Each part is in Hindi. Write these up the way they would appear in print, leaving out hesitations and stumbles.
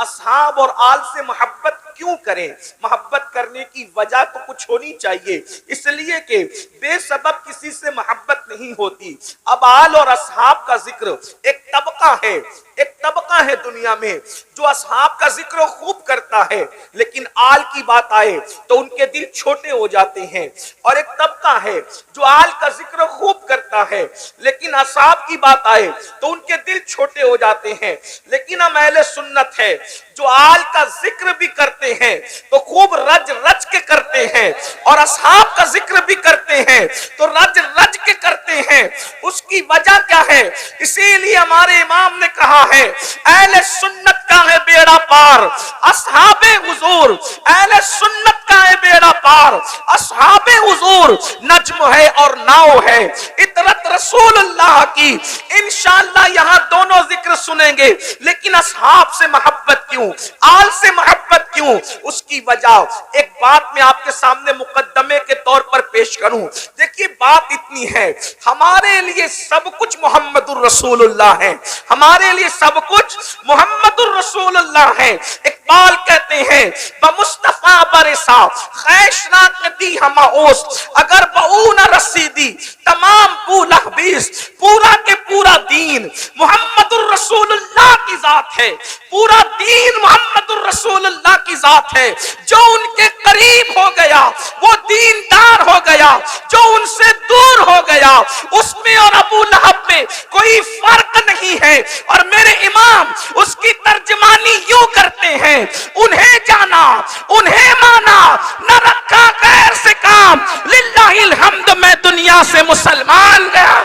असहाब और आल से मोहब्बत क्यों करें? मोहब्बत करने की वजह तो कुछ होनी चाहिए, इसलिए कि बेसबब किसी से मोहब्बत नहीं होती। अब आल और असहाब का जिक्र एक तबका है, एक तबका है दुनिया में जो असहाब का जिक्र खूब करता है, लेकिन आल की बात आए तो उनके दिल छोटे हो जाते हैं। और एक तबका है जो आल का जिक्र खूब करता है, लेकिन असहाब की बात आए तो उनके दिल छोटे हो जाते हैं। लेकिन हम अहले सुन्नत है जो आल का जिक्र भी करते हैं तो खूब रज रज के करते हैं, और असहाब का जिक्र भी करते हैं तो रज रज के करते हैं। उसकी वजह क्या है? इसीलिए हमारे इमाम ने कहा है, अहले सुन्नत का है बेड़ा पार, असहाबे हुजूर। अहले सुन्नत का है बेड़ा पार, असहाबे हुजूर नज्म है और नाव है। इतरत रसूलुल्लाह की इंशाअल्लाह यहां दोनों जिक्र सुनेंगे, लेकिन असहाब से मोहब्बत क्यों, आल से मोहब्बत क्यों? उसकी वजह एक बात मैं आपके सामने मुकद्दमे के तौर पर पेश करूं। देखिए बात इतनी है, हमारे लिए सब कुछ मोहम्मदुर रसूलुल्लाह है, हमारे लिए सब कुछ मोहम्मदुर रसूलुल्लाह है। इकबाल कहते हैं बमुस्तफा बरसा खैशना दी हमाओस, अगर बऊ न रसीदी तमाम बुलहबीस। पूरा के पूरा दीन मोहम्मदुर रसूलुल्लाह की जात है, पूरा दीन मोहम्मदुर रसूलुल्लाह की जात है। जो उनके करीब हो गया वो दीनदार हो गया, जो उनसे दूर हो गया उसमें और अबू लहब में कोई फर्क नहीं है। और मेरे इमाम उसकी तर्जमानी यूं करते हैं, उन्हें जाना उन्हें माना न रखा गैर से काम, लिल्लाहिल हम्द मैं दुनिया से मुसलमान गया।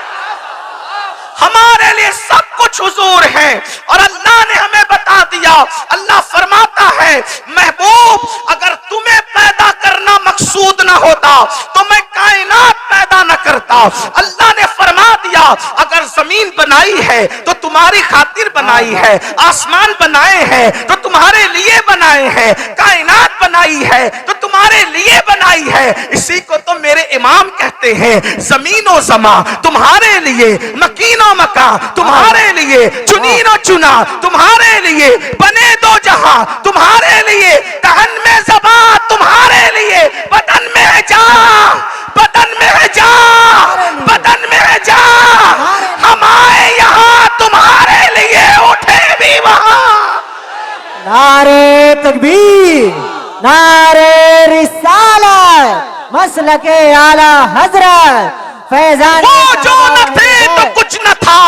हमारे लिए सब कुछ हुजूर है, और अल्लाह ने हमें बता दिया, अल्लाह फरमाता है महबूब अगर तुम्हें पैदा करना मकसूद ना होता तो मैं कायनात पैदा न करता। अल्लाह ने फरमा दिया अगर जमीन बनाई है तो तुम्हारी खातिर बनाई है, आसमान बनाए हैं तो तुम्हारे लिए बनाए हैं, कायनात बनाई है तो तुम्हारे लिए बनाई है। इसी को तो मेरे इमाम कहते हैं जमीनो जमा तुम्हारे लिए, मकीनो मका तुम्हारे लिए, चुनीनो चुना तुम्हारे लिए, बने दो जहां तुम्हारे लिए, तहन में ज़बा तुम्हारे लिए, बदन में है जान, बदन में है जान, बदन में है जान। हम आए यहाँ तुम्हारे लिए, उठे भी वहां। नारे तकबीर, नारे रिसालत, मसलके आला हजरत फैजान। वो जो न थे तो कुछ न था,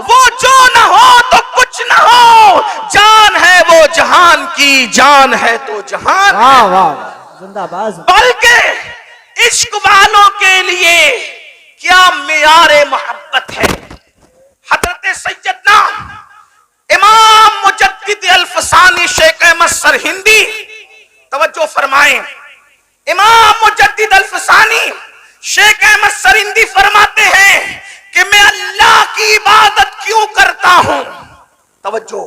वो जो न हो तो कुछ न हो, जान है वो जहान की, जान है तो जहान। वाह वाह जिंदाबाद। बल्कि इश्क वालों के लिए क्या मियारे मोहब्बत है। हजरत सैयदना इमाम मुजद्दिद अल-फसानी शेख अहमद सरहिंदी तवज्जो फरमाएं। इमाम मुजद्दिद अल-फसानी शेख अहमद सरहिंदी फरमाते हैं कि मैं अल्लाह की इबादत क्यों करता हूं। तवज्जो,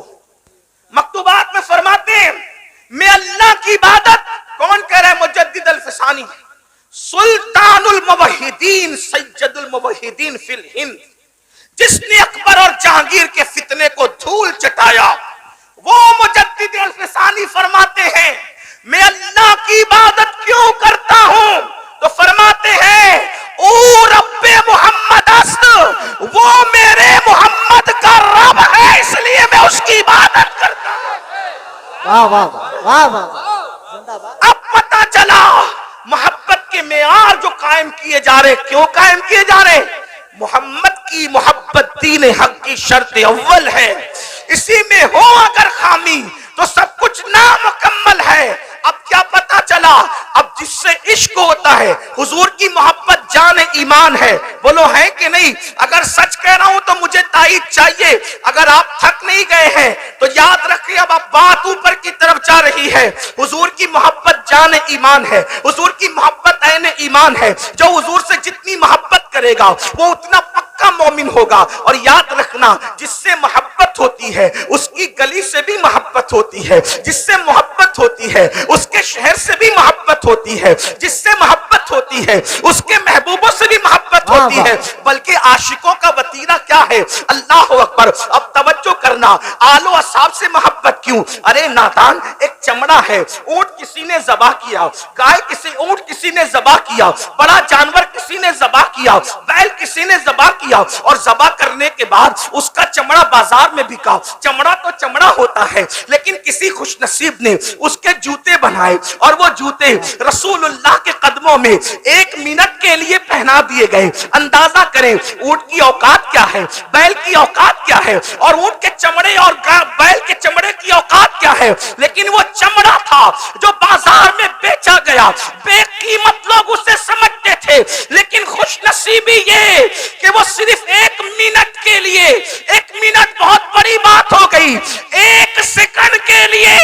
मकतूबात में फरमाते हैं मैं अल्लाह की इबादत, कौन कह रहा है? मुजद्दिद अल-फसानी, सुल्तानुल मुवहिदीन सैयदुल मुवहिदीन फिल हिंद, जिसने अकबर और जहांगीर के फितने को धूल चटाया, वो मुजद्दिद अल-फसानी फरमाते हैं मैं अल्लाह की इबादत क्यों करता हूं। तो फरमाते हैं ओ रब्बे मोहम्मद अस्त, वो मेरे मोहम्मद का रब है, इसलिए मैं उसकी इबादत करता हूं। वाह वाह वाह वाह जिंदाबाद। अब पता चला मोहब्बत के मेयार जो कायम किए जा रहे, क्यों कायम किए जा रहे? मोहम्मद की मोहब्बत दीन हक की शर्त अव्वल है, इसी में हो अगर खामी तो सब कुछ नामुकम्मल है। अब क्या पता चला? अब जिससे इश्क होता है, हुजूर की मोहब्बत जान ईमान है, बोलो है कि नहीं? अगर सच कह रहा हूं तो मुझे ताईद चाहिए। अगर आप थक नहीं गए हैं तो याद रखिए, अब बात ऊपर की तरफ जा रही है। हुजूर की मोहब्बत जान ईमान है, हुजूर की मोहब्बत ऐन ईमान है। जो हुजूर से जितनी मोहब्बत करेगा वो उतना पक्का मोमिन होगा। और याद रखना, जिससे मोहब्बत होती है उसकी गली से भी मोहब्बत होती है, जिससे मोहब्बत मोहब्बत होती है उसके शहर से भी मोहब्बत होती है, जिससे मोहब्बत होती है उसके महबूबों से भी मोहब्बत होती है, बल्कि आशिकों का वतीरा क्या है। अल्लाह अकबर। अब तवज्जो करना, आलो असहाब से मोहब्बत क्यों? अरे नादान, एक चमड़ा है, ऊंट किसी ने ज़बा किया, गाय ऊंट किसी ने ज़बा किया, बड़ा जानवर किसी ने ज़बा किया, बैल किसी ने ज़बा किया, और ज़बा करने के बाद उसका चमड़ा बाजार में बिका। चमड़ा तो चमड़ा होता है, लेकिन किसी खुशनसीब ने उसके जूते बनाए, और वो जूते रसूलुल्लाह के कदमों में 1 मिनट के लिए पहना दिए गए। अंदाजा करें ऊंट की औकात क्या है, बैल की औकात क्या है, और ऊंट के चमड़े और बैल के चमड़े की औकात क्या है। लेकिन वो चमड़ा था जो बाजार में बेचा गया, बेकीमत लोग उसे समझते थे, लेकिन खुशनसीबी ये कि वो सिर्फ 1 मिनट के लिए, 1 मिनट बहुत बड़ी बात हो गई, 1 सेकंड के लिए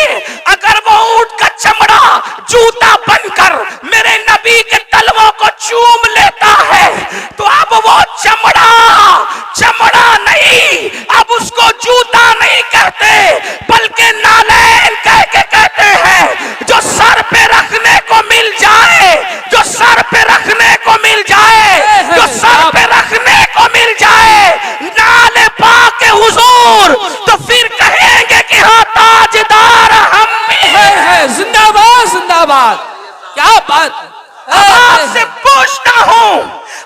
अगर वो ऊंट का चमड़ा जूता बनकर मेरे नबी के तलवों को चूम लेता है, तो अब वो चमड़ा नहीं, अब उसको जूता नहीं कहते, बल्कि नालैन कह के कहते हैं। जो सर पे रखने को मिल जाए, जो सर पे रखने को मिल जाए, जो सर पे रखने को मिल जाए नाले पाके हुजूर, तो फिर कहेंगे कि हाँ ताजदार हम भी है। जिंदाबाद जिंदाबाद, क्या बात। आपसे पूछता हूं,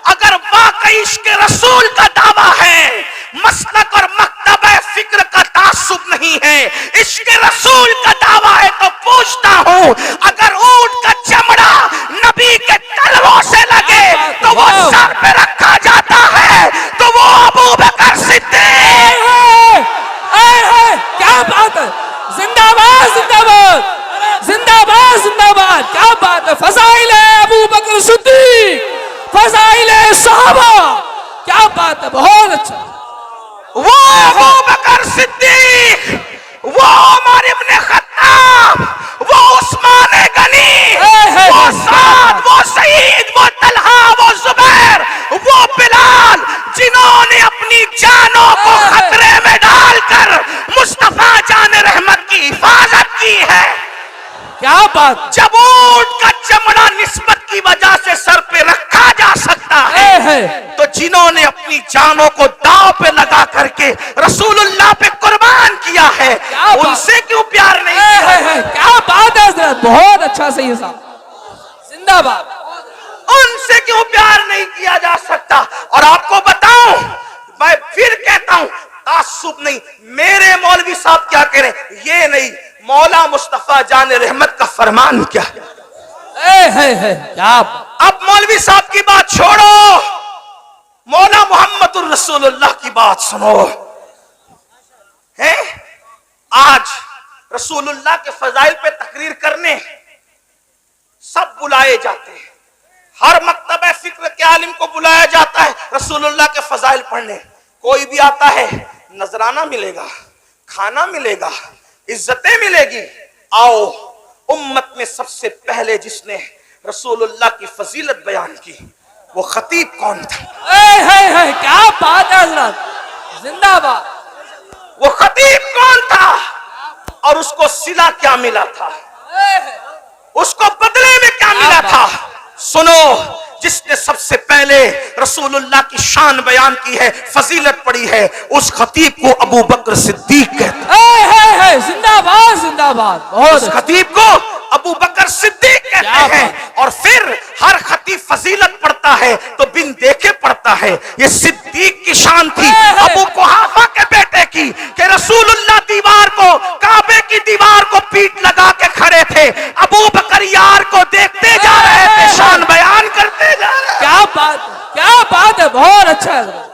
अगर वाकई इश्क रसूल का दावा है, मसलक और मकतब फिक्र का तासुब नहीं है, इश्क रसूल का दावा है, तो पूछता हूं, अगर ऊंट का चमड़ा नबी के तलवों से लगे तो वो सर पे रखा जाता है, तो वो अबू बकर सिद्दीक। क्या बात है। जिंदाबाद जिंदाबाद जिंदाबाद जिंदाबाद, क्या बात है। फज़ाइल अबू बकर सिद्दीक, फज़ाइल सहाबा, क्या बात है, बहुत अच्छा। वो अबू बकर सिद्दीक, वो उमर इब्न खत्ताब, वो उस्मान गनी, वो साद, वो सईद, वो तलहा, वो जुबैर, वो बिलाल, जिन्होंने अपनी जानों को खतरे में डालकर मुस्तफा जान रहमत की हिफाजत की है। क्या बात। जब ऊंट का चमड़ा निस्बत की वजह से सर पे रखा जा सकता है, तो जिन्होंने अपनी जानों को दांव पे लगा करके रसूलुल्लाह पे कुर्बान किया है, उनसे क्यों प्यार नहीं किया? क्या बात है हज़रत, बहुत अच्छा। सही साहब, जिंदाबाद। उनसे क्यों प्यार नहीं किया जा सकता? और आपको बताऊं, मैं फिर कहता हूं, तासुब नहीं, मेरे मौलवी साहब क्या कह रहे हैं ये नहीं, मौला मुस्तफा जान रहमत का फरमान क्या है। क्या। अब मौलवी साहब की बात छोड़ो, मौला मोहम्मदुर रसूलुल्लाह की बात सुनो। है आज रसूलुल्लाह के फजाइल पे तकरीर करने सब बुलाए जाते हैं, हर मकतब फिक्र के आलिम को बुलाया जाता है रसूलुल्लाह के फजाइल पढ़ने। कोई भी आता है, नजराना मिलेगा, खाना मिलेगा, इज्जतें मिलेगी। आओ, उम्मत में सबसे पहले जिसने रसूलुल्लाह की फजीलत बयान की वो खतीब कौन था? क्या बात है हज़रत, जिंदाबाद। वो खतीब कौन था और उसको सिला क्या मिला था, उसको बदले में क्या मिला था? सुनो, जिसने सबसे पहले रसूलुल्लाह की शान बयान की है, फजीलत पड़ी है, उस खतीब को अबू बकर सिद्दीक कहते हैं। जिंदाबाद जिंदाबाद। उस खतीब को अबू बकर सिद्दीक कहते हैं। और फिर हर खतीब फजीलत पढ़ता है तो बिन देखे पढ़ता है। ये सिद्दीक की शान थी अबू कुहाफा के बेटे की, कि रसूलुल्लाह दीवार को, काबे की दीवार को पीठ लगा के खड़े थे, अबू बकर यार को देखते जा रहे थे, शान बयान करते जा रहे। क्या बात, क्या बात है, बहुत अच्छा है।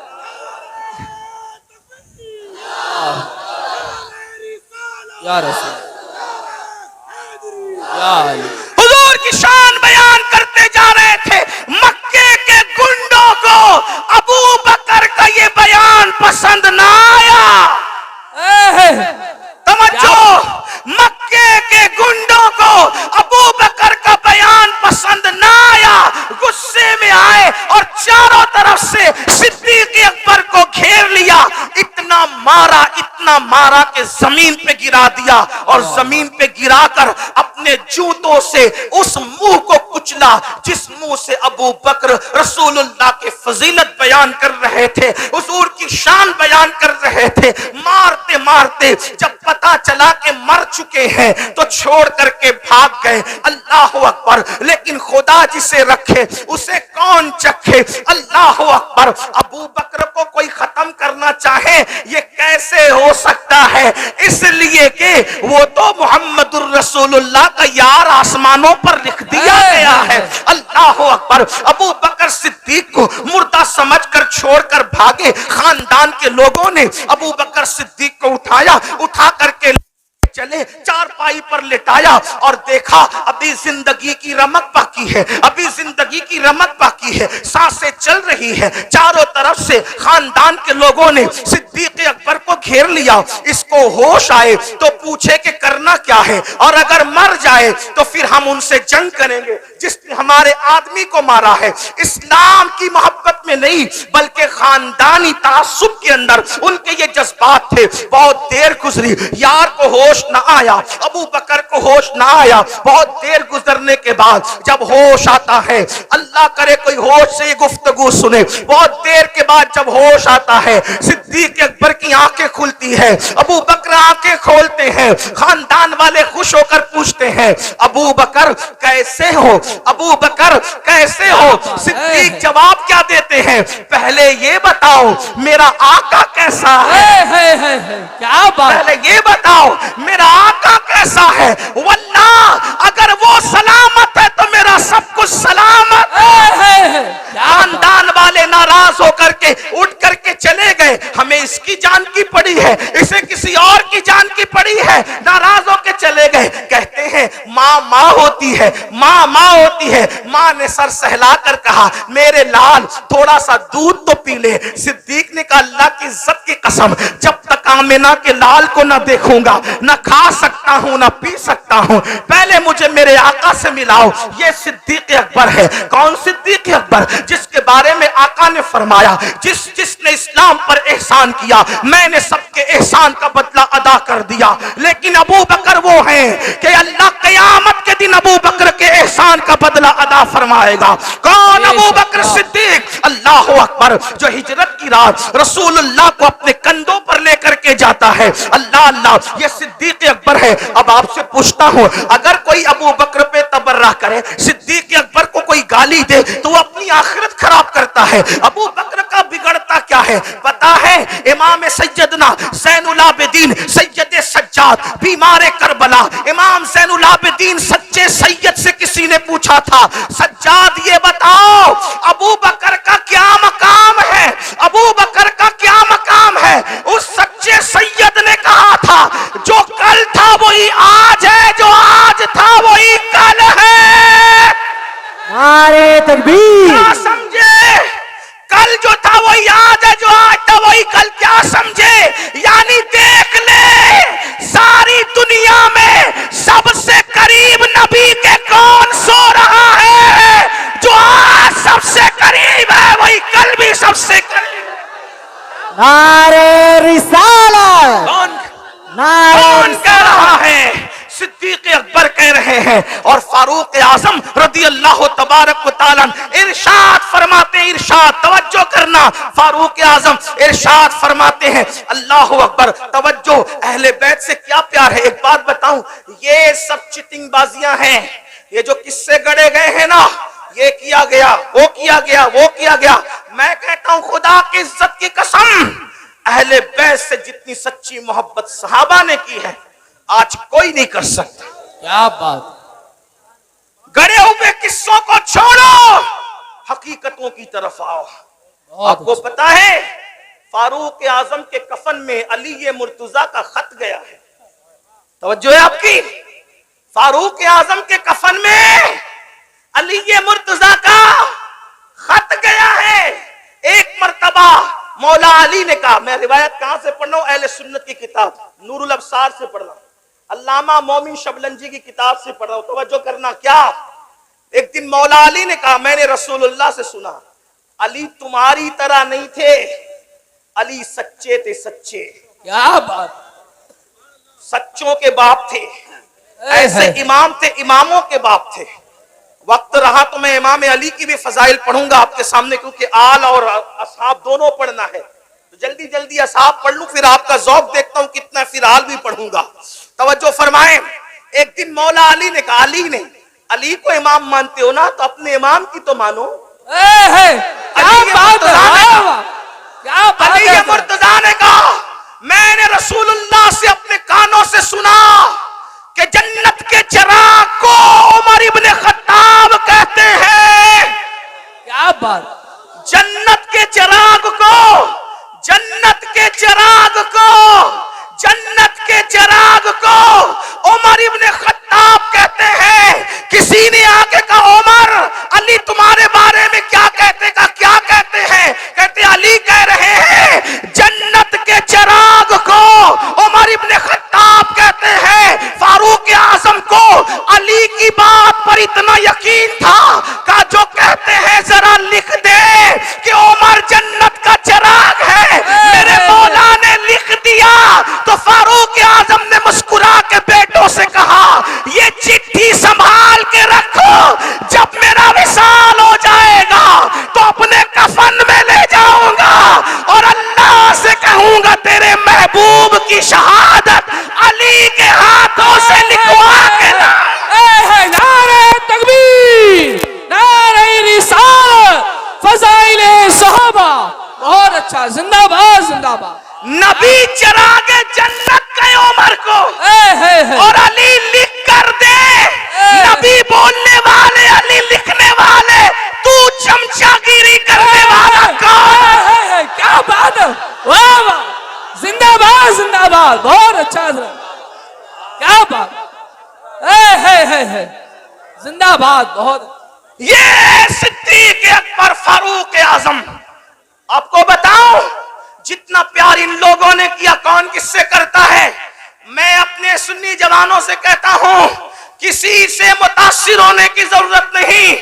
या रसूल, हुजूर की शान बयान करते जा रहे थे। मक्के के गुंडों को अबू बकर का ये बयान पसंद ना आया। समझो, मक्के के गुंडों को अबू बकर का बयान पसंद ना आया, गुस्से में आए और चारों तरफ से सिद्दीक अकबर को घेर लिया, इतना मारा, इतना इतना मारा कि जमीन पे गिरा दिया और जमीन पे गिराकर अपने जूतों से उस मुंह को कुचला जिस मुंह से अबू बकर रसूलुल्लाह के फजीलत बयान कर रहे थे, हुजूर की शान बयान कर रहे थे। मारते मारते जब पता चला कि मर चुके हैं तो छोड़ करके भाग गए। अल्लाह अकबर। लेकिन खुदा जिसे रखे उसे कौन चखे। अल्लाह अकबर। अबू बकर को कोई खत्म करना चाहे ये कैसे हो सकता है, इसलिए कि वो तो मुहम्मदुर रसूलुल्लाह का यार आसमानों पर लिख दिया गया है। अल्लाह अकबर। अबू बकर सिद्दीक को मुर्दा समझकर छोड़कर भागे। खानदान के लोगों ने अबू बकर सिद्दीक को उठाया, उठा करके चले, चारपाई पर लिटाया और देखा अभी जिंदगी की रमक बाकी है, अभी जिंदगी की रमक बाकी है, सांसें चल रही है। चारों तरफ से खानदान के लोगों ने सिद्दीक अकबर को घेर लिया। इसको होश आए तो पूछे कि करना क्या है, और अगर मर जाए तो फिर हम उनसे जंग करेंगे जिसने हमारे आदमी को मारा है। इस्लाम की मोहब्बत में नहीं बल्कि खानदानी तासुब के अंदर उनके ये जज्बात थे। बहुत देर गुजरी, यार को होश ना आया, अबू बकर को होश ना आया। बहुत देर गुजरने के बाद जब होश आता है, अल्लाह करे कोई होश से ये गुफ्तगू सुने, बहुत देर के बाद जब होश आता है सिद्दीक अकबर की आंखें खुलती है, अबू बकर आंखें खोलते हैं। खानदान वाले खुश होकर पूछते हैं अबू बकर कैसे हो, अबू बकर कैसे हो। सिद्दीक जवाब क्या देते हैं, पहले ये बताओ मेरा आका कैसा है, क्या बात। पहले ये बताओ मेरा आका कैसा है। वल्लाह अगर वो सलामत है तो मेरा सब कुछ सलामत है। खानदान वाले नाराज होकर के उठ करके चले गए। हमें इसकी जान की पड़ी है, इसे किसी और की जान की पड़ी है, नाराज होकर चले गए। कहते हैं माँ माँ होती है, माँ माँ होती है। माँ ने सर सहला कर कहा मेरे लाल थोड़ा सा दूध तो पी ले। सिद्दीक ने कहा अल्लाह की इज्जत की कसम जब तक आमिना के लाल को न देखूंगा न खा सकता हूं न पी सकता हूं, पहले मुझे मेरे आका से मिलाओ। ये सिद्दीक अकबर है। कौन सिद्दीक अकबर, जिसके बारे में आका ने फरमाया जिसने इस्लाम पर एहसान किया मैंने सबके एहसान का बदला अदा कर दिया। लेकिन अबू बकर वो हैं कि अल्लाह क़यामत के दिन अबू बकर के एहसान का बदला अदा फरमाएगा। कौन अबू बकर सिद्दीक, अल्लाह अकबर, जो हिजरत की रात रसूलुल्लाह को अपने कंधों पर लेकर के जाता है। अल्लाह अल्लाह, ये सिद्दीक अकबर है। अब आपसे पूछता हूं अगर कोई अबू बकर पे तबर्रा करे, सिद्दीक अकबर को कोई गाली दे तो वो अपनी आखिरत खराब करता है। अबू बकर का बिगड़ता क्या है पता है? इमाम सैयदना ज़ैनुल आबिदीन सैयद सज्जाद बीमार करबला, इमाम ज़ैनुल आबिदीन सच्चे सैयद से किसी ने पूछा था सज्जाद ये बताओ अबू बकर का क्या मकाम है, अबू बकर का क्या मकाम है। उस सच्चे सैयद ने कहा था जो कल था वही आज है, जो आज था वही कल है। नारे तकबीर। क्या समझे? कल जो था वही आज है, जो आज था वही कल। क्या समझे? यानी देख ले सारी दुनिया में सबसे करीब नबी के कौन सो रहा है, जो आज सबसे करीब है वही कल भी सबसे करीब। नारे रिसालत। कौन नारे कह रहा है? सिद्दीक अकबर कह रहे हैं। और फारूक आजम रदी अल्लाह तबारक व तआला इरशाद फरमाते हैं, इरशाद तवज्जो करना, फारूक आजम इरशाद फरमाते हैं अल्लाह अकबर तवज्जो, अहले बैत से क्या प्यार है। एक बात बताऊं, ये सब चिटिंग बाजियां हैं। ये जो किस्से गढ़े गए हैं ना, ये किया गया, वो किया गया, वो किया गया। मैं कहता हूं खुदा की इज्जत की कसम, अहले बैत से जितनी सच्ची मोहब्बत सहाबा ने की है आज कोई नहीं कर सकता। क्या बात। गड़े हुए किस्सों को छोड़ो, हकीकतों की तरफ आओ। आपको पता है फारूक आजम के कफन में अली मुर्तजा का खत गया है। तवज्जो है आपकी? फारूक आजम के कफन में अली मुर्तजा का खत गया है। एक मर्तबा मौला अली ने कहा, मैं रिवायत कहां से पढ़ रहा हूं, अहले सुन्नत की किताब नूरुल अब्सार से पढ़ रहा हूं, अल्लामा मोमिन शबलंजी की किताब से पढ़ रहा हूं। तवज्जो करना। क्या? एक दिन मौला अली ने कहा मैंने रसूलुल्लाह से सुना अली तुम्हारी तरह नहीं थे, अली सच्चे थे, सच्चे। क्या बात, सच्चों के बाप थे, ऐसे है। इमाम थे, इमामों के बाप थे। वक्त रहा तो मैं इमाम अली की भी फजाइल पढ़ूंगा आपके सामने, क्योंकि आल और असहाब दोनों पढ़ना है। तो जल्दी जल्दी असहाब पढ़ लूं, फिर आपका जौक देखता हूं कितना, फिर आल भी पढ़ूंगा। तवज्जो फरमाएं। एक दिन मौला अली ने कहा, अली को इमाम मानते हो ना, तो अपने इमाम की तो मानो। क्या बात है, वाह, वाह, क्या बात अली है। मुर्तजा ने कहा, मैंने रसूलुल्लाह से अपने कानों से सुना कि जन्नत के चिराग को उमर इब्ने खत्ताब कहते हैं। क्या बात, जन्नत के चिराग को, जन्नत के चिराग को, जन्नत के चिराग को उमर इब्ने खत्ताब कहते हैं। किसी ने आके कहा, उमर अली तुम्हारे बारे में क्या कहते का, क्या कहते हैं? कहते अली कह रहे हैं जन्नत के चिराग को उमर इब्ने खत्ताब कहते हैं। फारूक आजम को अली की बात पर इतना यकीन था का जो कहते हैं जरा लिख दे कि उमर जन्नत का चिराग है। मेरे मौला ने लिख दिया तो फारूक आजम ने मुस्कुरा के बेटों से कहा, ये चिट्ठी संभाल के रखो, जब मेरा विसाल हो जाएगा तो अपने कफन में ले जाऊंगा और अल्लाह से कहूंगा तेरे महबूब की शहादत अली के हाथों से लिखवा के ला। नारे तकबीर, नारे रिसालत, फजाइले सहाबा, बहुत अच्छा, जिंदाबाद जिंदाबाद। नबी चिरागे जन्नत कहे उमर को, और अली लिख कर दे। नबी बोलने वाले, अली लिखने वाले, तू चमचागिरी करने वाला कौन? क्या बात है, वाह वाह, जिंदाबाद जिंदाबाद, बहुत अच्छा, क्या बात है, जिंदाबाद, बहुत। ये सिद्दीक अकबर फारूक आजम, आपको बताऊं जितना प्यार इन लोगों ने किया कौन किससे करता है? मैं अपने सुन्नी जवानों से कहता हूं, किसी से मुतासिर होने की जरूरत नहीं।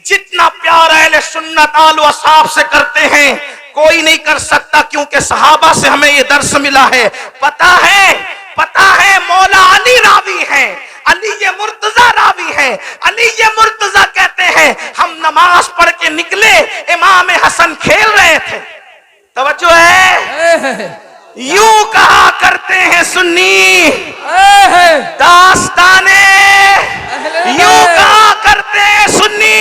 जितना प्यार अहले सुन्नत आल व असहाब से करते हैं कोई नहीं कर सकता, क्योंकि सहाबा से हमें ये दर्स मिला है। पता है मौला अली रावी हैं, अली ये मुर्तजा रावी हैं। अली ये मुर्तजा कहते हैं, हम नमाज पढ़ के निकले, इमाम हसन खेल रहे थे। तवज्जो है, यूं कहा करते हैं सुन्नी दास्ताने, यूं कहा करते हैं सुन्नी,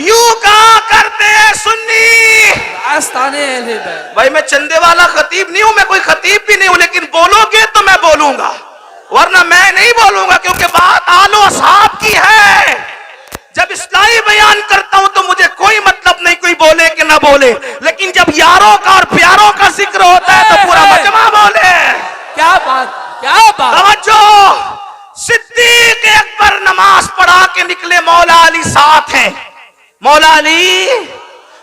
यूं कहा करते हैं सुन्नी दास्ताने। भाई मैं चंदे वाला खतीब नहीं हूं, मैं कोई खतीब भी नहीं हूं, लेकिन बोलोगे तो मैं बोलूंगा, वरना मैं नहीं बोलूंगा, क्योंकि बात आलो असहाब की है। जब इस्लाही बयान करता हूं तो मुझे कोई मतलब नहीं कोई बोले कि ना बोले, लेकिन जब यारों का और प्यारों का जिक्र होता है तो पूरा मजमा बोले। क्या बात, क्या बात। तवज्जो, सिद्दीक अकबर नमाज पढ़ा के निकले, मौला अली साथ हैं। मौला अली,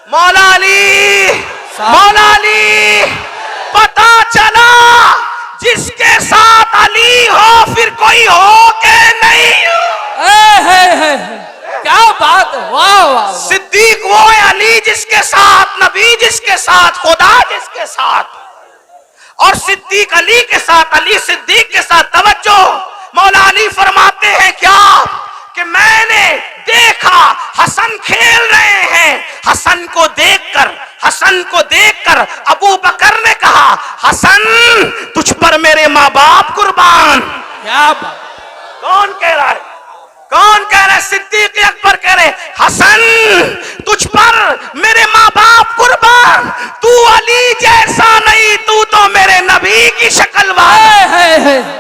मौला अली, मौला अली, पता चला जिसके साथ अली हो फिर कोई हो के नहीं हो। क्या बात, वाह वाह। सिद्दीक वो है अली जिसके साथ नबी, जिसके साथ खुदा, जिसके साथ, और सिद्दीक अली के साथ, अली सिद्दीक के साथ। तवज्जो, मौला अली फरमाते हैं क्या कि मैंने देखा हसन खेल रहे हैं। हसन को देखकर अबू बकर ने कहा, हसन तुझ पर मेरे माँ बाप कुर्बान। क्या बात, कौन कह रहा है? कौन कह रहा है? सिद्दीक अकबर कह रहे, हसन तुझ पर मेरे माँ बाप कुर्बान। तू अली जैसा नहीं, तू तो मेरे नबी की शक्ल वाला।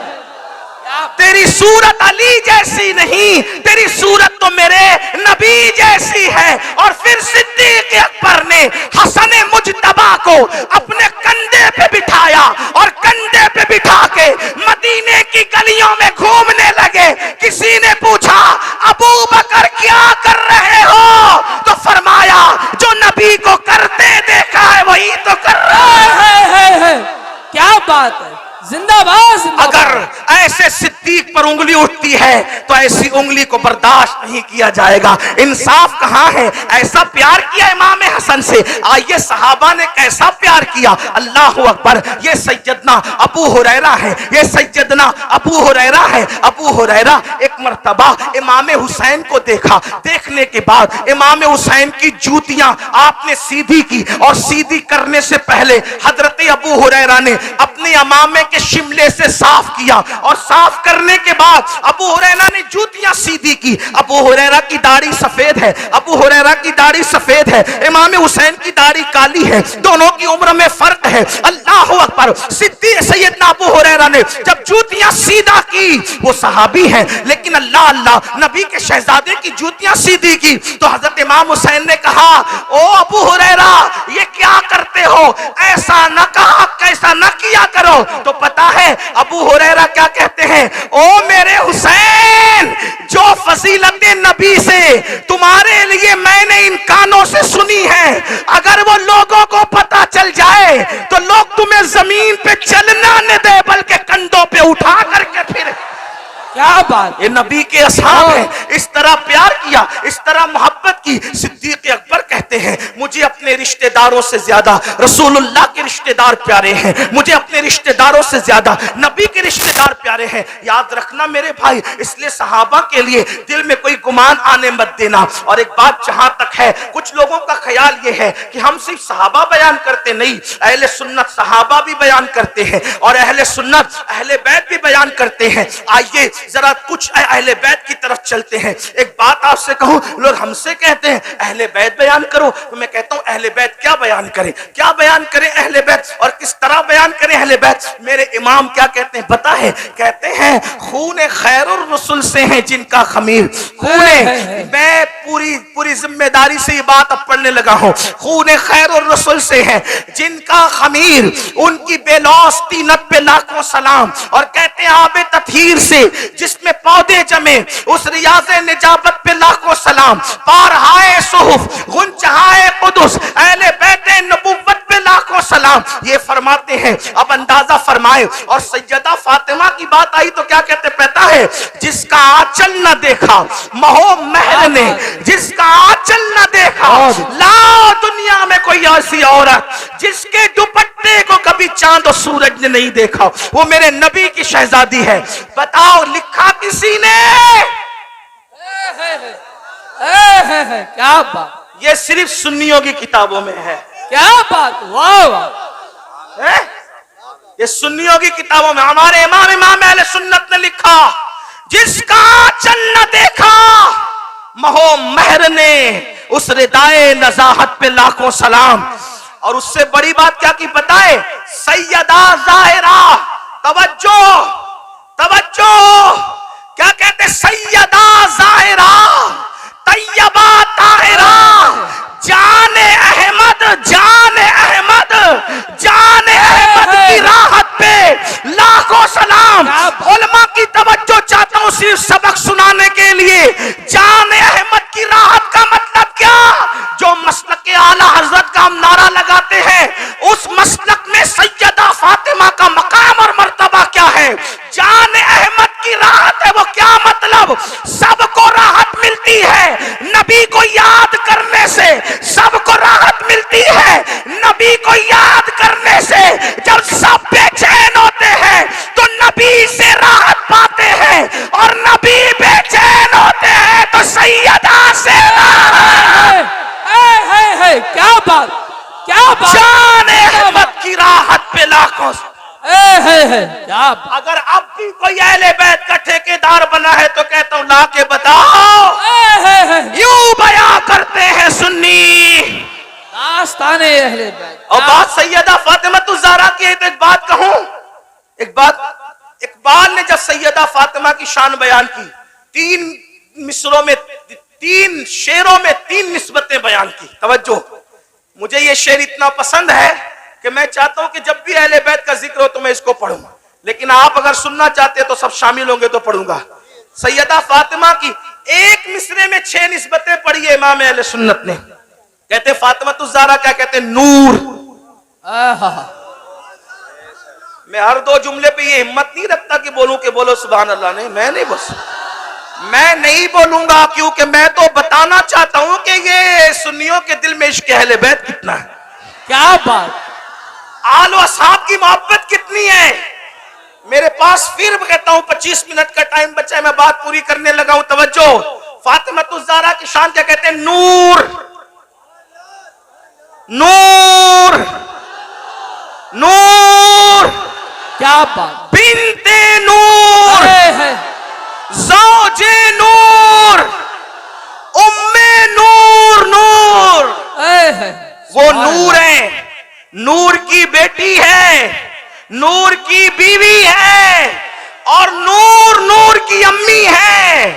तेरी सूरत अली जैसी नहीं, तेरी सूरत तो मेरे नबी जैसी है। और फिर सिद्दीक अकबर ने हसन मुजतबा को अपने कंधे पे बिठाया और कंधे पे बिठा के मदीने की गलियों में घूमने लगे। किसी ने पूछा, अबू बकर क्या कर रहे हो? तो फरमाया, जो नबी को करते देखा है वही तो कर रहा है। क्या बात है, जिंदाबाद, जिंदाबाद। अगर ऐसे सिद्दीक पर उंगली उठती है तो ऐसी उंगली को बर्दाश्त नहीं किया जाएगा। इंसाफ कहां है? ऐसा प्यार किया इमाम हसन से, आइए सहाबा ने कैसा प्यार किया। अल्लाह अकबर। ये सैयदना अबू हुरैरा है, ये सैयदना अबू हुरैरा है। अबू हुरैरा एक मर्तबा इमाम हुसैन को देखा, देखने के बाद इमाम हुसैन की जूतियां आपने सीधी की और सीधी करने से पहले हजरत अबू हुरैरा ने अपने अमामे के शिमले से साफ किया और साफ करने के बाद अबू हुरैरा ने जूतियां सीधी की। अबू हुरैरा की दाढ़ी सफेद है, अबू हुरैरा की दाढ़ी सफेद है, इमाम हुसैन की दाढ़ी काली है, दोनों की उम्र में फर्क है। अल्लाह अकबर। सिद्दीक सैयदना अबू हुरैरा ने जब जूतियां सीधा की, वो सहाबी हैं लेकिन अल्लाह अल्लाह नबी के शहजादे की जूतियां सीधी की, तो हजरत इमाम हुसैन ने कहा, ओ अबू हुरैरा ये क्या करते हो, ऐसा न कहा, कैसा न किया करो। तो पता है अबू हुरैरा क्या कहते हैं, ओ मेरे हुसैन, जो फजीलतें नबी से तुम्हारे लिए मैंने इन कानों से सुनी है, अगर वो लोगों को पता चल जाए तो लोग तुम्हें जमीन पे चलना न दे बल्कि कंधों पे उठा करके फिर। क्या बात। ये नबी के असहाब हैं, इस तरह प्यार किया, इस तरह मोहब्बत की। सिद्दीक अकबर कहते हैं, मुझे अपने रिश्तेदारों से ज्यादा रसूलुल्लाह के रिश्तेदार प्यारे हैं, मुझे अपने रिश्तेदारों से ज्यादा नबी के रिश्तेदार प्यारे हैं। याद रखना मेरे भाई, इसलिए सहाबा के लिए दिल में कोई गुमान आने मत देना। और एक बात जहां तक है, कुछ लोगों का ख्याल ये है कि हम सिर्फ सहाबा बयान करते नहीं, अहले सुन्नत सहाबा भी बयान करते हैं और अहले सुन्नत अहले बैत भी बयान करते हैं। आइए जरा कुछ अहले बैत की तरफ चलते हैं। एक बात आपसे कहूं, लोग हमसे कहते हैं अहले बैत बयान करो, तो मैं कहता हूं अहले बैत क्या बयान करें, क्या बयान करें अहले बैत और किस तरह बयान करें अहले बैत। मेरे इमाम क्या कहते हैं पता है? कहते हैं खूने खैरुर रसूल से है जिनका खमीर। खूने, मैं पूरी जिम्मेदारी से ये बात अब पढ़ने लगा हूं, खूने खैरुर रसूल से है जिनका खमीर, उनकी बेलौस तीनत पे लाखों सलाम। और कहते हैं आबे ततहीर से जिसमें पौधे जमे, उस रियाज़े निजाबत पे लाखों सलाम। पारहाए सुहुफ गुंचहाए कुदुस अहले बैते नबुव्वत पे लाखों सलाम। ये फरमाते हैं। अब अंदाजा फरमाए। और सैयदा फातिमा की बात आई तो क्या कहते पता है? जिसका आंचल न देखा महो महर ने, जिसका आंचल न देखा ला दुनिया में कोई ऐसी औरत जिसके दुपट्टे को कभी चांद और सूरज ने नहीं देखा, वो मेरे नबी की शहजादी है। बताओ लिखा किसी ने? क्या बात। ये सिर्फ सुन्नियों की किताबों में है। क्या बात। वाह वाह। ये सुन्नियों की किताबों में। हमारे इमाम अहले सुन्नत ने लिखा, जिसका चल न देखा महो महर ने, उस रिदाए नजाहत पे लाखों सलाम। और उससे बड़ी बात क्या की पता है? सैयदा जाहिरा, तवज्जो तवज्जो, क्या कहते? सैयदा जाहिरा तैयबा ताहिरा, जाने अहमद, जाने अहमद, जाने अहमद की राहत पे लाखों सलाम। उलमा की तवज्जो चाहता हूं सिर्फ सबक सुनाने के लिए। जाने अहमद की राहत का मतलब क्या? जो मसलक के आला हजरत का हम नारा लगाते हैं, उस मसलक में सैयदा फातिमा का मकाम और मर्तबा क्या है? जाने अहमद की राहत है। वो क्या मतलब? सबको राहत मिलती है नबी को याद करने से, सबको राहत मिलती है नबी को याद करने से। जब सब बेचैन होते हैं तो नबी से राहत पाते हैं, और नबी बेचैन होते हैं तो सैयदा से राहत। क्या बात, क्या बात। जाने अहमद की राहत पे लाखों। क्या बात। अगर अब भी कोई अहले बैत का ठेकेदार बना है तो कहता हूं ला के बताओ। यूं बयां करते हैं सुन्नी आस्ताने अहले बैत। और बात सैयदा फातिमा ज़हरा की है तो एक बात कहूं, एक बात, इकबाल ने जब सैयदा फातिमा की शान बयान की, 3 मिसरों में 3 शेरों में 3 निस्बतें बयान की। तवज्जो, मुझे ये शेर इतना पसंद है कि मैं चाहता हूं कि जब भी अहले बैत का जिक्र हो तो मैं इसको पढ़ूं, लेकिन आप अगर सुनना चाहते हैं तो सब शामिल होंगे तो पढ़ूंगा। सैयदा फातिमा की एक मिसरे में 6 निस्बतें पढ़ी है इमाम अहले सुन्नत ने। कहते फातिमा ज़हरा क्या कहते? नूर। मैं हर 2 जुमले पे ये हिम्मत नहीं रखता कि बोलूं कि बोलो सुभान अल्लाह। नहीं, मैं नहीं, बस मैं नहीं बोलूंगा, क्योंकि मैं तो बताना चाहता हूं कि ये सुन्नियों के दिल में इश्क अहले बैत कितना है। क्या बात, आल व असहाब की मोहब्बत कितनी है। मेरे पास फिर कहता हूं 25 मिनट का टाइम बचा है, मैं बात पूरी करने लगा हूं। तवज्जो, फातिमातुज़ ज़हरा की शान क्या कहते हैं? नूर, नूर, नूर, क्या बात, बिन्ते नूर, है ज़ौजे नूर, उम्मे नूर, नूर। है वो नूर है, नूर की बेटी है, नूर की बीवी है, और नूर नूर की अम्मी है।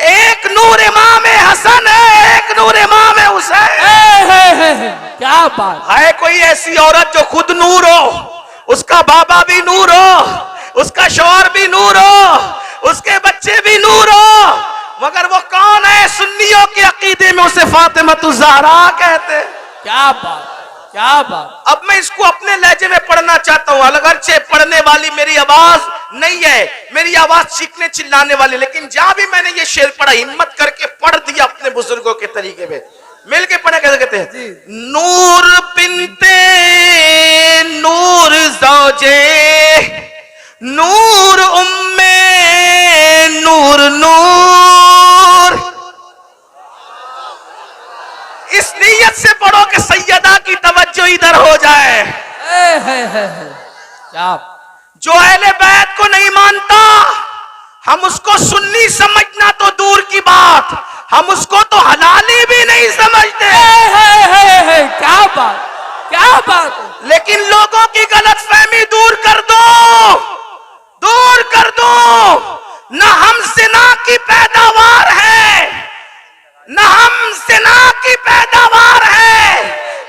एक नूर इमाम हसन है, एक नूर इमाम हुसैन है। क्या बात, है। कोई ऐसी औरत जो खुद नूर हो, उसका बाबा भी नूर हो, उसका शौहर भी नूर हो, उसके बच्चे भी नूर हो, मगर वो कौन है? सुन्नियों के अकीदे में उसे फातिमातुज़ ज़हरा कहते हैं। क्या बात, क्या बात। अब मैं इसको अपने लहजे में पढ़ना चाहता हूं। अगरचे पढ़ने वाली मेरी आवाज नहीं है, मेरी आवाज चीखने चिल्लाने वाली, लेकिन जहां भी मैंने ये शेर पढ़ा, हिम्मत करके पढ़ दिया अपने बुजुर्गों के तरीके में। मिलके पढ़े, कैसे कहते हैं? नूर बिन्ते नूर ज़ौजे नूर, उम्मे नूर, नूर। इस नीयत से पढ़ो कि सैयदा की तवज्जो इधर हो जाए। है क्या, जो अहले बैत को नहीं मानता, हम उसको सुन्नी समझना तो दूर की बात, हम उसको तो हलाली भी नहीं समझते। है क्या बात, क्या बात। लेकिन लोगों की गलतफहमी दूर कर दो, दूर कर दो। न हम ज़िना की पैदावार है, न हम ज़िना की पैदावार है,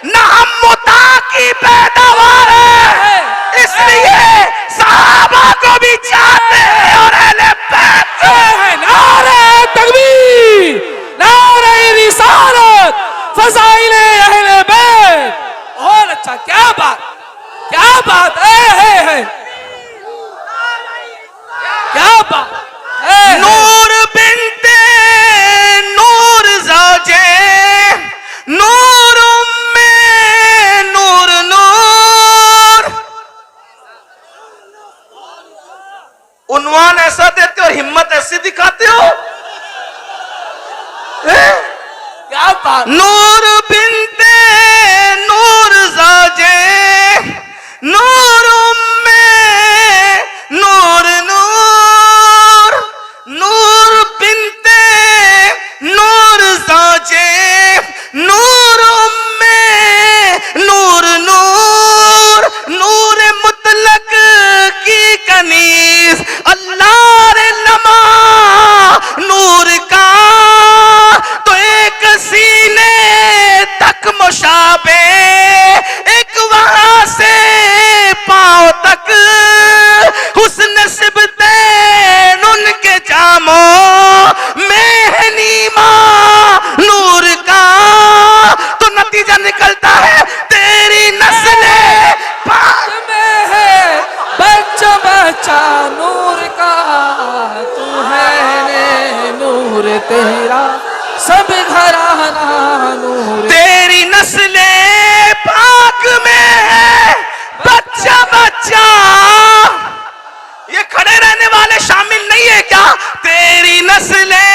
न हम मुता की पैदावार है। इसलिए सहाबा को भी चाहते हैं और अहले बैत को। नारे तकबीर, नारे रिसालत, फज़ाइले अहले बैत। और अच्छा, क्या बात, क्या बात है क्या बात है। नूर बिन्ते नूर ज़ौजे नूर, उम्मे नूर, नूर। उन्वान ऐसा देते हो, हिम्मत ऐसी दिखाते हो। क्या बात, नूर बिन्ते नूर ज़ौजे नूर, उम्मे नूर, नूर। नूर बिन्ते नूर ज़ौजे नूर, उम्मे नूर, नूर। नूर मुतलक की कनीज़ अल्लाह रे लमा नूर का, तो एक सीने तक मुशाबे, एक वहां से पांव तक हुस्न सिबतैन उनके जामों में है नीमा नूर का। तो नतीजा निकलता है तेरी नस्ले पाक में है बच्चा बच्चा नूर का, तू है ने नूर तेरा, सब घराना नूर। तेरी नस्ले पाक में है बच्चा बच्चा। ये खड़े रहने वाले शामिल नहीं है क्या? तेरी नस्ले,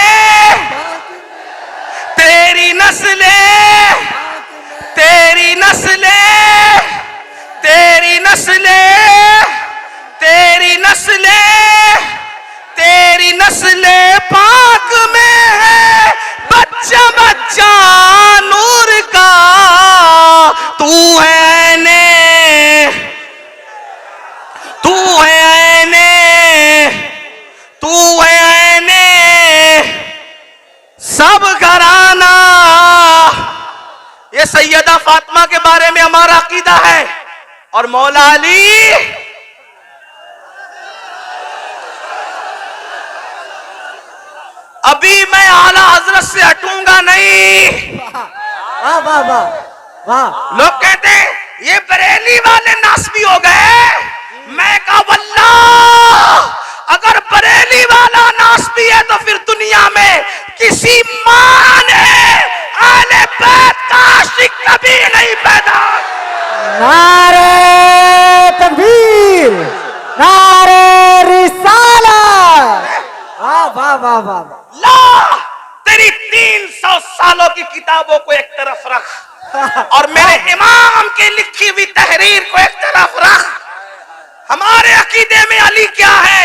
तेरी नस्ले, तेरी नस्ले, तेरी नस्ले, तेरी नस्ले, तेरी नस्ले पाक में है बच्चा बच्चा नूर का। तू है ने, तू है ने, तू है ने, सब घराना। ये सैयदा फातिमा के बारे में हमारा अकीदा है। और मौला अली, अभी मैं आला हजरत से हटूंगा नहीं। वाह वाह वाह वाह। लोग कहते हैं ये बरेली वाले नासबी हो गए, मैं कहा वल्लाह अगर बरेली वाला नासबी है तो फिर दुनिया में किसी मां ने आले बैत का आशिक कभी नहीं पैदा। नारे तकबीर, नारे रिसालत। वाह वाह वाह वाह। ला तेरी 300 सालों की किताबों को एक तरफ रख और मेरे इमाम की लिखी हुई तहरीर को एक तरफ रख। हमारे अकीदे में अली क्या है?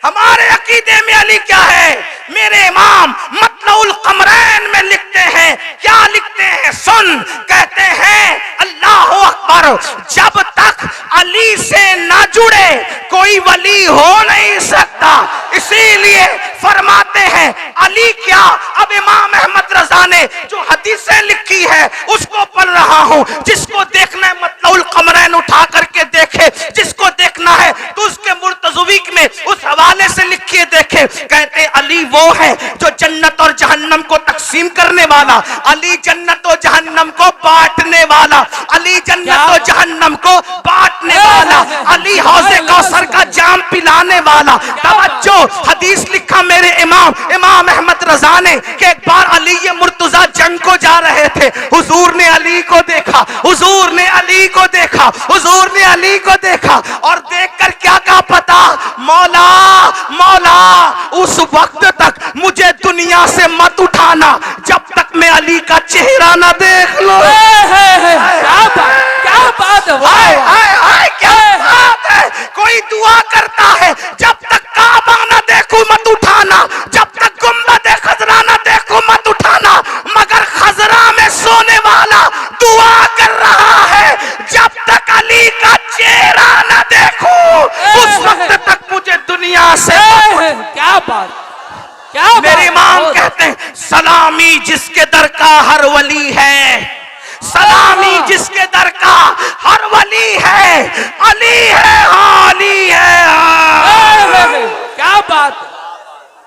हमारे अकीदे में अली क्या है? मेरे इमाम मतलउल कमरैन में लिखते हैं, क्या लिखते हैं सुन, कहते हैं अल्लाह अकबर, जब तक अली से ना जुड़े कोई वली हो नहीं सकता। इसीलिए फरमाते हैं अली क्या, अब इमाम अहमद रजा ने जो हदीसें लिखी है उसको पढ़ रहा हूं। जिसको देखना है मतलउल कमरैन उठा करके देखे, जिसको देखना है तो उसके मुर्तज़वीक में उस हवाले से लिखिए देखे। कहते अली वो है जो जन्नत और जहन्नम को तकसीम करने वाला, अली जन्नत और जहन्नम को बांटने वाला, अली जन्नत और जहन्नम को बांटने वाला, अली हौज़े कौसर का जाम पिलाने वाला। तवज्जो, हदीस लिखा मेरे इमाम अहमद रजा ने कि एक बार अली ये मुर्तजा जंग को जा रहे थे, हुजूर ने अली को देखा, हुजूर ने अली को देखा, हुजूर ने अली को देखा और देखकर क्या कहा पता? मौला मौला उस वक्त तक मुझे दुनिया से मत उठाना जब तक मैं अली का चेहरा ना देख लो। क्या बात है, हाय हाय हाय क्या बात है। कोई दुआ करता है जब तक काबा ना देखूं मत उठाना, जब तक गुंबद खजरा ना देखूं मत उठाना, मगर खजरा में सोने वाला दुआ कर रहा है जब तक अली का चेहरा ना देखूं उस वक्त तक मुझे दुनिया से। क्या बात, क्या मेरे इमाम कहते हैं सलामी जिसके दर का हर वली है, सलामी जिसके दर का हर वली है, अली है हाँ, अली है हाँ। क्या बात,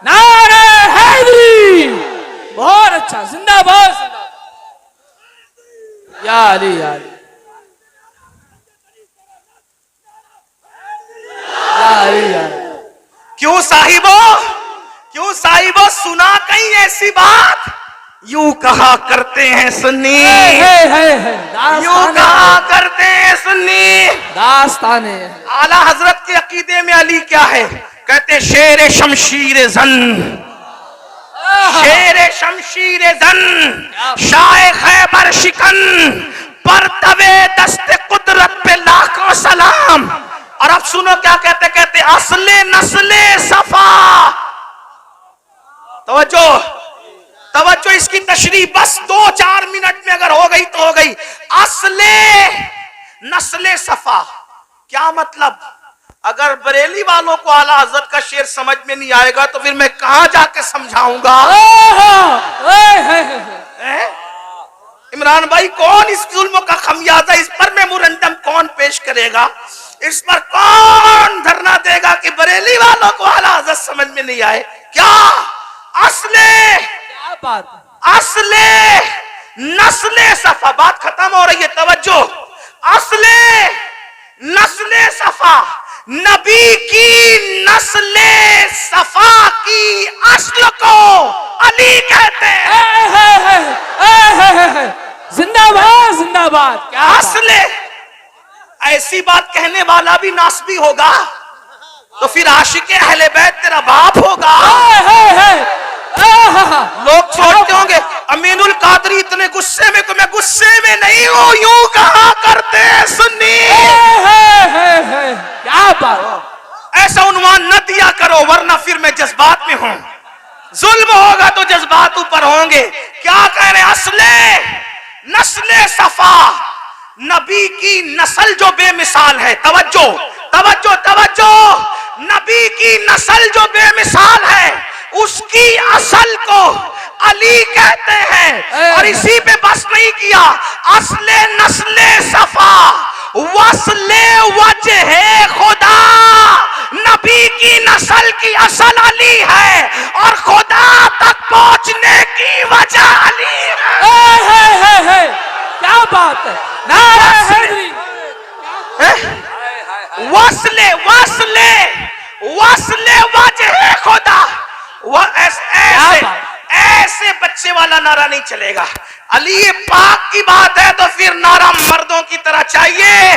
नारे हैदरी, बहुत अच्छा, जिंदाबाद या अली या अली या अली या अली। क्यों साहिबो सुना कहीं ऐसी बात? यूं कहा करते हैं सुन्नी, यूं कहा करते हैं सुन्नी। दास्ताने आला हजरत के अकीदे में अली क्या है? कहते शेर शमशीर जन, शेर शमशीर जन, शाह खैबर शिकन, पर तवे दस्ते कुदरत पे लाखों सलाम। और अब सुनो क्या कहते, कहते असले नस्ले सफा। तवज्जो तवज्जो, इसकी तशरीह बस 2-4 मिनट में अगर हो गई तो हो गई। असले नस्ले सफा क्या मतलब? अगर बरेली वालों को आला हजरत का शेर समझ में नहीं आएगा तो फिर मैं कहां जाके समझाऊंगा? इमरान भाई कौन इस जुल्म का खमियाजा, इस पर मेमोरेंडम कौन पेश करेगा? इस पर कौन धरना देगा कि बरेली वालों को आला हजरत समझ में नहीं आए? क्या असले, क्या बात, असले नस्ले सफा। बात खत्म हो रही है, तवज्जो। असले नस्ले सफा, नबी की नस्ले सफा की असल को अली कहते हैं। जिंदाबाद जिंदाबाद। क्या असले, ऐसी बात कहने वाला भी नासबी होगा तो फिर आशिके अहले बैत तेरा बाप होगा। लोग सोचते होंगे अमीनुल कादरी इतने गुस्से में, तो मैं गुस्से में नहीं हूं, यूं कहा करते हैं सुन्नी। क्या बात, ऐसा उन्वान न दिया करो वरना फिर मैं जज्बात में हूं। जुल्म होगा तो जज्बात ऊपर होंगे। क्या कह रहे? असले नस्ले सफा, नबी की नस्ल जो बेमिसाल है। तवज्जो तवज्जो तवज्जो, नबी की नस्ल जो बेमिसाल है उसकी असल को अली कहते हैं। और इसी पे बस नहीं किया, असले नस्ले सफा वसले वजह खुदा, नबी की नस्ल की असल अली है और खुदा तक पहुंचने की वजह अली है। क्या बात है, नारे हैदरी। वसले वह ऐसे बच्चे वाला नारा नहीं चलेगा। अली पाक की बात है तो फिर नारा मर्दों की तरह चाहिए।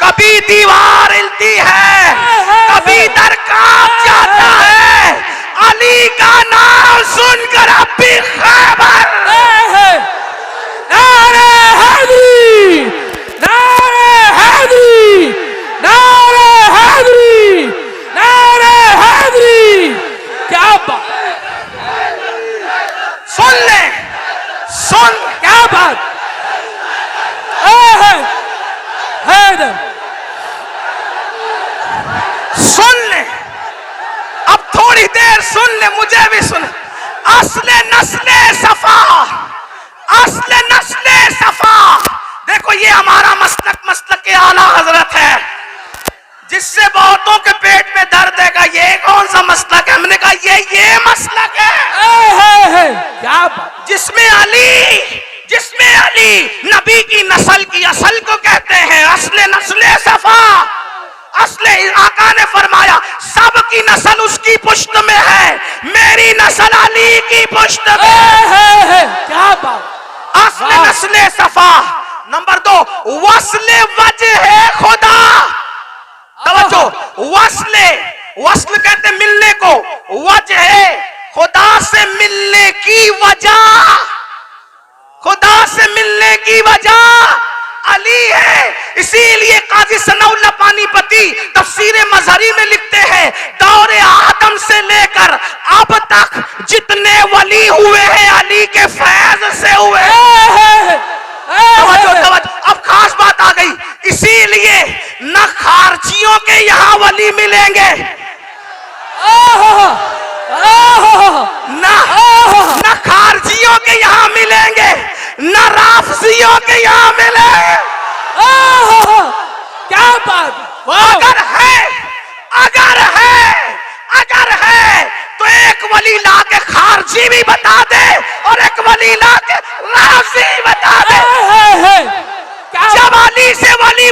कभी दीवार हिलती है, कभी दर कांप जाता है, अली का नाम सुनकर अब भी खैबर। नारे हैदरी, नारे हैदरी, नारे हैदरी, नारे हैदरी। क्या बात, सुन ले, सुन, क्या बात। हैदर, सुन ले, अब थोड़ी देर सुन ले, मुझे भी सुन। असले नस्ले सफा, असले नस्ले सफा। देखो ये हमारा मसलक के आला हजरत है, जिससे बहुतों के पेट में दर्द है। ये कौन सा मसलक है? हमने कहा ये मसलक है क्या बात। जिसमें अली नबी की नस्ल की असल को कहते हैं असले नस्ले सफा। असले आका ने फरमाया सबकी नस्ल उसकी पुश्त में है, मेरी नस्ल अली की पुश्त में। क्या बात। असले नस्ले सफा। नंबर 2 वस्ले वजह है खुदा। तवज्जो, वस्ल कहते मिलने को, वजह है खुदा से मिलने की वजह, खुदा से मिलने की वजह अली है। इसीलिए काजी सनाउल्लाह पानीपती तफसीर मजहरी में लिखते हैं दौरे आदम से लेकर अब तक जितने वली हुए हैं अली के फैज से हुए। अब खास बात आ गई, इसीलिए न खारजियों के यहाँ वली मिलेंगे, न खारजियों के यहाँ मिलेंगे, न राफजियों के यहाँ मिलेंगे। क्या बात। अगर है तो एक वली ला के खारजी भी बता दे और एक वली ला के राफजी बता दे। जब अली से वली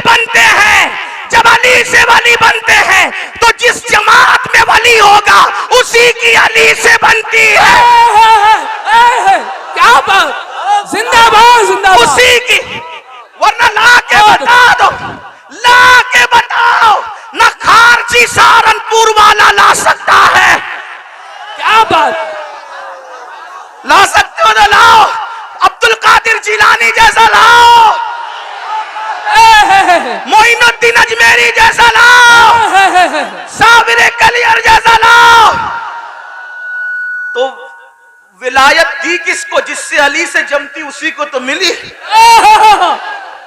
बनते हैं तो जिस जमात में वली होगा उसी की अली से बनती है। क्या बात। जिंदाबाद, जिंदाबाद। उसी की, वरना ला के बताओ न खारजी सहारनपुर वाला ला सकता है। क्या बात। ला सकते हो तो लाओ, अब्दुल कादिर जिलानी जैसा लाओ, मोइनुद्दीन अजमेरी जैसा लाओ, साबिर कलियर जैसा लाओ। तो विलायत दी किसको? जिससे अली से जमती उसी को तो मिली।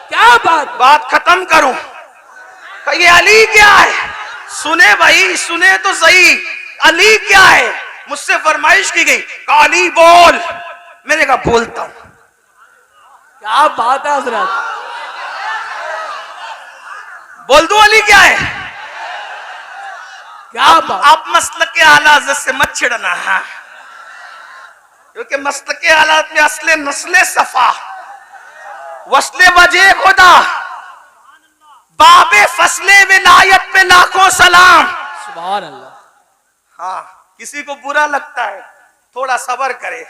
क्या बात खत्म करूं। ये अली क्या है? सुने भाई, सुने तो सही, अली क्या है? मुझसे फरमाइश की गई, अली बोल। मैंने कहा बोलता हूं। क्या बात है हजरत। बोल दो अली क्या है? क्या बात। आप मसलक के आला हज़रत से मत छिड़ना है, क्योंकि मसलक के हालात में असले नस्ले सफा, वस्ले वजह खुदा, बाबे फसले विलायत पे लाखों सलाम। सुभान अल्लाह। हाँ, किसी को बुरा लगता है थोड़ा सब्र करे,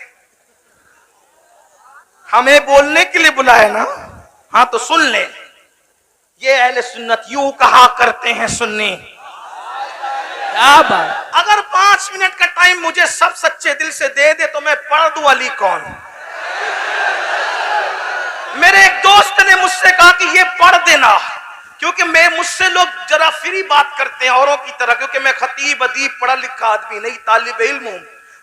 हमें बोलने के लिए बुलाया ना। हाँ तो सुन ले, ये अहले सुन्नत यूं कहा करते हैं सुन्नी। क्या बात। अगर 5 मिनट का टाइम मुझे सब सच्चे दिल से दे दे तो मैं पढ़ दूं अली कौन। मेरे एक दोस्त ने मुझसे कहा कि ये पढ़ देना, क्योंकि मुझसे लोग जरा फ्री बात करते हैं औरों की तरह, क्योंकि मैं खतीब अदीब पढ़ा लिखा आदमी नहीं, तालिब इल्म हूं,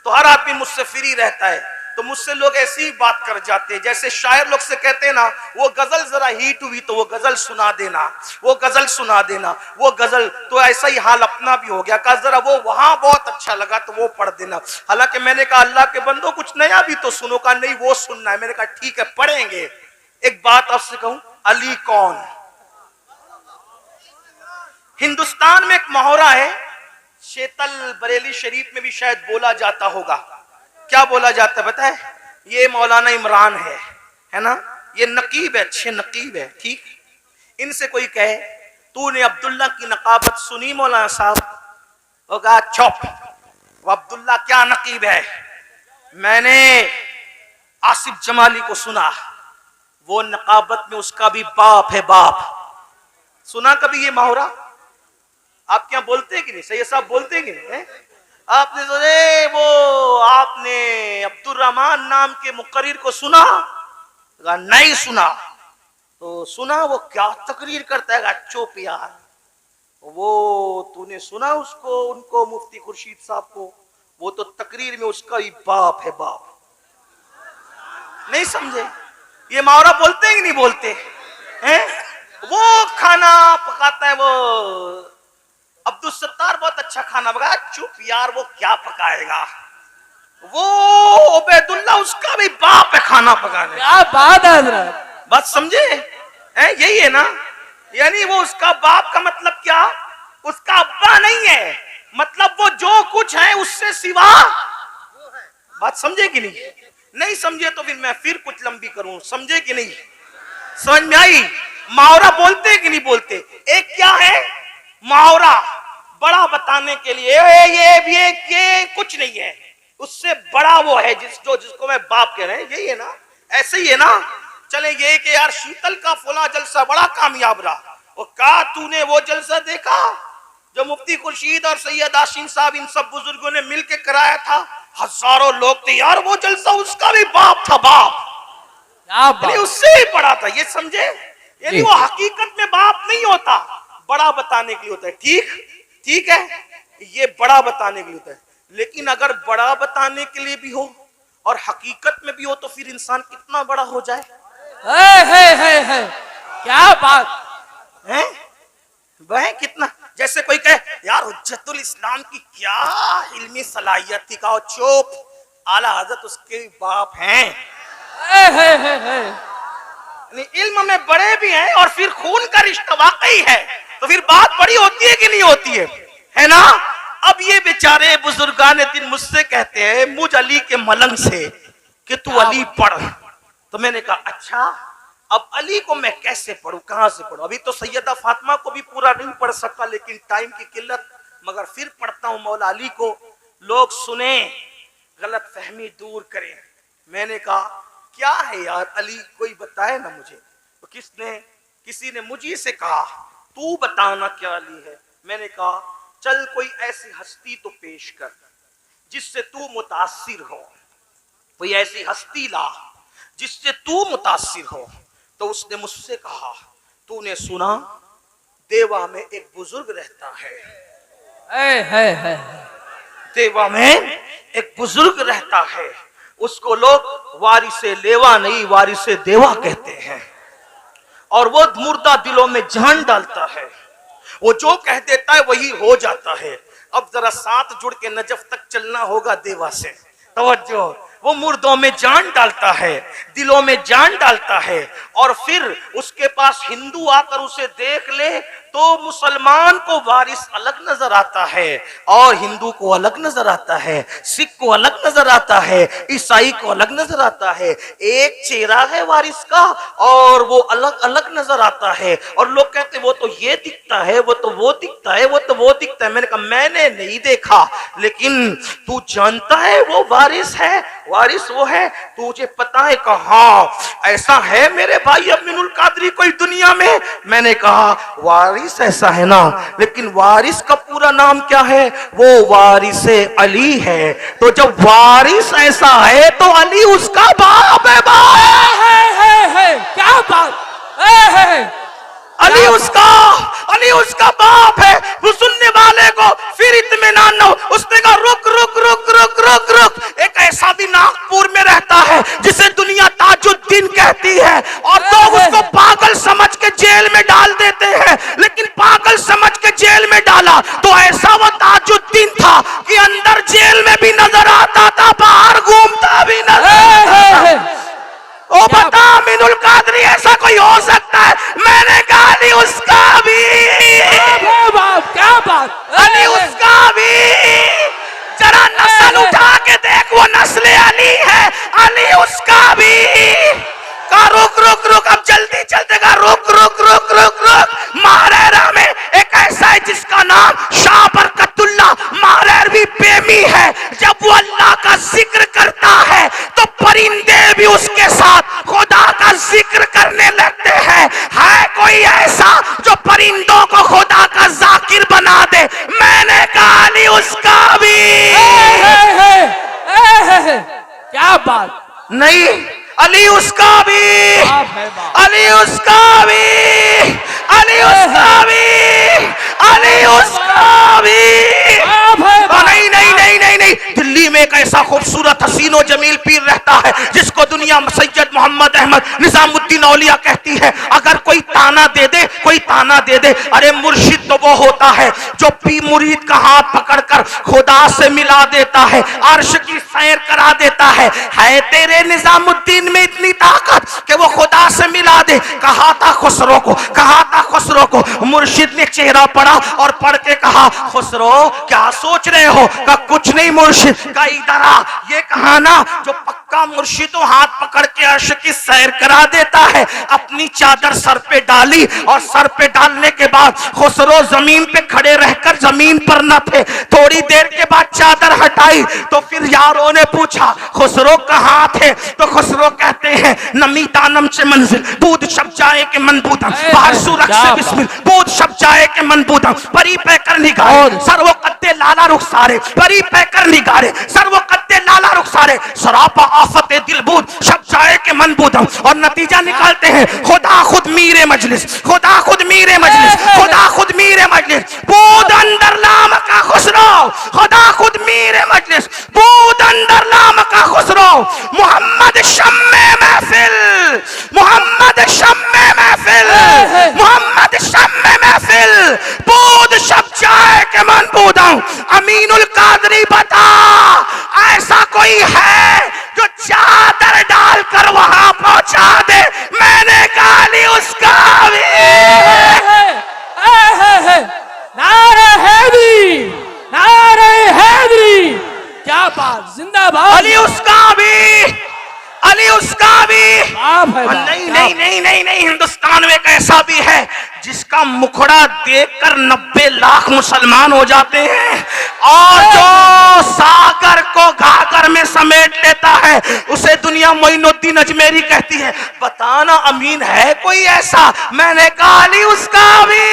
तो हर आदमी मुझसे फ्री रहता है। तो मुझसे लोग ऐसी ही बात कर जाते हैं, जैसे शायर लोग से कहते हैं ना, वो गजल जरा हिट हुई तो वो गजल सुना देना, वो गजल सुना देना, वो गजल। तो ऐसा ही हाल अपना भी हो गया, कहा जरा वो वहां बहुत अच्छा लगा तो वो पढ़ देना। हालांकि मैंने कहा अल्लाह के बंदो कुछ नया भी तो सुनो, का नहीं वो सुनना है। मैंने कहा ठीक है पढ़ेंगे। एक बात आपसे कहूं, अली कौन? हिंदुस्तान में एक मोहरा है, शेतल बरेली शरीफ में भी शायद बोला जाता होगा। क्या बोला जाता है पता है? ये मौलाना इमरान है ना, ये नकीब है, अच्छे नकीब है, ठीक। इनसे कोई कहे तूने अब्दुल्ला की नकाबत सुनी मौलाना साहब, वो कहा चुप, वो अब्दुल्ला क्या नकीब है। मैंने आसिफ जमाली को सुना, वो नकाबत में उसका भी बाप है बाप। सुना कभी ये मुहावरा? आप क्या बोलते हैं कि नहीं? सैयद साहब बोलते हैं कि नहीं? आपने सुने वो, आपने अब्दुल रहमान नाम के मुकर्रिर को सुना? नहीं सुना। तो सुना वो क्या तकरीर करता है, चुप यार। वो तूने सुना उसको, उनको मुफ्ती खुर्शीद साहब को? वो तो तकरीर में उसका ही बाप है बाप। नहीं समझे? ये मुहावरा बोलते हैं कि नहीं बोलते हैं? वो खाना पकाता है वो अब्दुल सत्तार, बहुत अच्छा खाना पकाया। चुप यार, वो क्या पकाएगा? वो उबैदुल्ला, उसका भी बाप है खाना पकाने। क्या बात है हजरत, बात समझे? यही है ना? यानी वो उसका बाप का मतलब क्या? उसका अब्बा नहीं है, मतलब वो जो कुछ है उससे सिवा। बात समझे कि नहीं? नहीं समझे तो फिर मैं फिर कुछ लंबी करूं। समझे कि नहीं? समझ में आई? मुहावरा बोलते कि नहीं बोलते? एक क्या है मुहावरा, बड़ा बताने के लिए ये कुछ नहीं है, उससे बड़ा वो है जिसको मैं बाप कह रहे हैं। यही है ना? ऐसे ही है ना? चले ये कि यार शीतल का फुला जलसा बड़ा कामयाब रहा। और का तूने वो जलसा देखा जो मुफ्ती खुर्शीद और सैयद आशीम साहब इन सब बुजुर्गों ने मिलके कराया था? हजारों लोग थे यार, वो जलसा उसका भी बाप था बाप। क्या बात, उससे ही बड़ा था। ये समझे? यानी वो हकीकत में बाप नहीं होता, बड़ा बताने के लिए होता है। ठीक है, ये बड़ा बताने के लिए होता है। लेकिन अगर बड़ा बताने के लिए भी हो और हकीकत में भी हो तो फिर इंसान कितना बड़ा हो जाए। है। क्या बात है वह कितना, जैसे कोई कहे यार हुज्जतुल इस्लाम की क्या इल्मी सलाहियत थी, कहो चुप, आला हजरत उसके बाप हैं। इल्म में बड़े भी हैं और फिर खून का रिश्ता वाकई है, तो फिर बात बड़ी होती है कि नहीं होती है ना? अब ये बेचारे बुजुर्गान दिन मुझसे कहते हैं मुझ अली के मलंग से कि तू अली पढ़। तो मैंने कहा अच्छा, अब अली को मैं कैसे पढ़ूं, कहां से पढ़ूं? अभी तो सैयदा फातिमा को भी पूरा नहीं पढ़ सकता, लेकिन टाइम की किल्लत, मगर फिर पढ़ता हूं मौला अली को, लोग सुने, गलत फहमी दूर करें। मैंने कहा क्या है यार अली, कोई बताए ना मुझे। तो किसी ने मुझे से कहा तू बताना क्या अली है। मैंने कहा चल कोई ऐसी हस्ती तो पेश कर जिससे तू मुतासिर हो, कोई ऐसी हस्ती ला जिससे तू मुतासिर हो। तो उसने मुझसे कहा तूने सुना देवा में एक बुजुर्ग रहता है। देवा में एक बुजुर्ग रहता है, उसको लोग वारिसे लेवा नहीं वारिसे देवा कहते हैं, और वो मुर्दा दिलों में जान डालता है, वो जो कह देता है वही हो जाता है। अब जरा साथ जुड़ के नजफ तक चलना होगा देवा से, तवज्जो। वो मुर्दों में जान डालता है, दिलों में जान डालता है, और फिर उसके पास हिंदू आकर उसे देख ले तो मुसलमान को वारिस अलग नजर आता है और हिंदू को अलग नजर आता है, सिख को अलग नजर आता है, ईसाई को अलग नजर आता है। एक चेहरा है वारिस का और वो अलग अलग नजर आता है, और लोग कहते वो तो ये दिखता है, वो तो वो दिखता है, वो तो वो दिखता है। मैंने कहा मैंने नहीं देखा, लेकिन तू जानता है वो वारिस है, वारिस वो है, तुझे पता है? कहा ऐसा है मेरे भाई अमीनुल कादरी कोई दुनिया में? मैंने कहा वारिस ऐसा है ना, लेकिन वारिस का पूरा नाम क्या है? वो वारिसे अली है। तो जब वारिस ऐसा है तो अली उसका बाप है। क्या बात अली उसका बाप है। वो सुनने वाले को फिर इत्मीनान न हो। उसने कहा रुक रुक रुक रुक रुक रुक, एक ऐसा भी नागपुर में रहता है जिसे दुनिया ताजुद्दीन कहती है, और लोग उसको पागल समझ के जेल में डाल देते हैं, लेकिन पागल समझ के जेल में डाला तो ऐसा वो ताजुद्दीन था कि अंदर जेल में भी नजर आता था, बाहर घूमता भी नजर। ओ बता अमीनुल कादरी ऐसा कोई हो सकता है? मैंने कहा अली उसका भी। क्या बात, अली उसका भी। जरा नस्ल उठा के देख, वो नस्ल अली है, अली उसका भी। का रुक रुक रुक, अब जल्दी चलते का रुक रुक रुक रुक रुक। मारेरा में एक ऐसा है जिसका नाम शाह बरकतुल्लाह मारेरवी प्रेमी है, का जिक्र करता है तो परिंदे भी उसके साथ खुदा का जिक्र करने लगते हैं। है कोई ऐसा जो परिंदों को खुदा का जाकिर बना दे? मैंने कहा अली उसका भी। क्या बात, नहीं, अली उसका भी, अली उसका भी, अली उसका भी, अली उसका भी। नहीं नहीं नहीं नहीं नहीं, दिल्ली में एक ऐसा खूबसूरत हसीनो जमील पीर रहता है जिसको दुनिया सैयद मोहम्मद अहमद निजामुद्दीन औलिया कहती है। अगर कोई ताना दे दे, कोई ताना दे दे, अरे मुर्शिद तो वो होता है जो पी मुरीद का हाथ पकड़कर खुदा से मिला देता है, अर्श की सैर करा देता है तेरे निजामुद्दीन में इतनी ताकत कि वो खुदा से मिला दे। कहा था खुसरो को, कहा था खुसरो को, मुर्शिद ने चेहरा पढ़ा और पढ़ के कहा खुसरो क्या सोच रहे हो? का कुछ नहीं मुर्शिद, का इधर आ। ये कहा ना जो पक्का मुर्शिद तो हाथ पकड़ के अर्श की सैर करा देता है। अपनी चादर सर पे डाली और सर पे डालने के बाद खुसरो जमीन पे खड़े रहकर जमीन पर न थे। थोड़ी देर के बाद चादर हटाई तो फिर यारों ने पूछा खुसरो कहाँ थे? तो खुसरो कहते हैं नमी दानम से मंजिल दूध शब जाए के मन बूता बाहर सूरज से बिस्मिल दूध शब जाए के मन बूता परी पैकर निगारे सर्वो कत्ते लाला रुखसारे परी पैकर निगारे सर्वो कत्ते लाला रुखसारे सरापा आफते दिलबूद शब जाए के मन बूता। और नतीजा निकालते हैं खुदा खुद मीरे मजलिस, खुदा खुद मीरे मजलिस, खुदा खुद मीरे मजलिस बूद अंदर नाम का खुसरो, खुदा खुद मीरे मजलिस बूद अंदर नाम का खुसरो। मोहम्मद शम्मे महफिल, मोहम्मद शम्मे महफिल, मोहम्मद शम्मे महफिल बूद शब जाए के मन बूदाऊं। अमीनुल कादरी बता ऐसा कोई है जो चादर डालकर वहां पहुंचा दे? मैंने कहा अली उसका भी। नारे हैदरी, नारे हैदरी, क्या बात, जिंदाबाद अली उसका भी, अली उसका भी। नहीं नहीं नहीं नहीं नहीं, हिंदुस्तान में एक ऐसा भी है जिसका मुखड़ा देखकर 90 लाख मुसलमान हो जाते हैं और जो सागर को घाघर में समेट लेता है उसे दुनिया मोइनुद्दीन अजमेरी कहती है। बताना अमीन है कोई ऐसा? मैंने कहा अली उसका भी,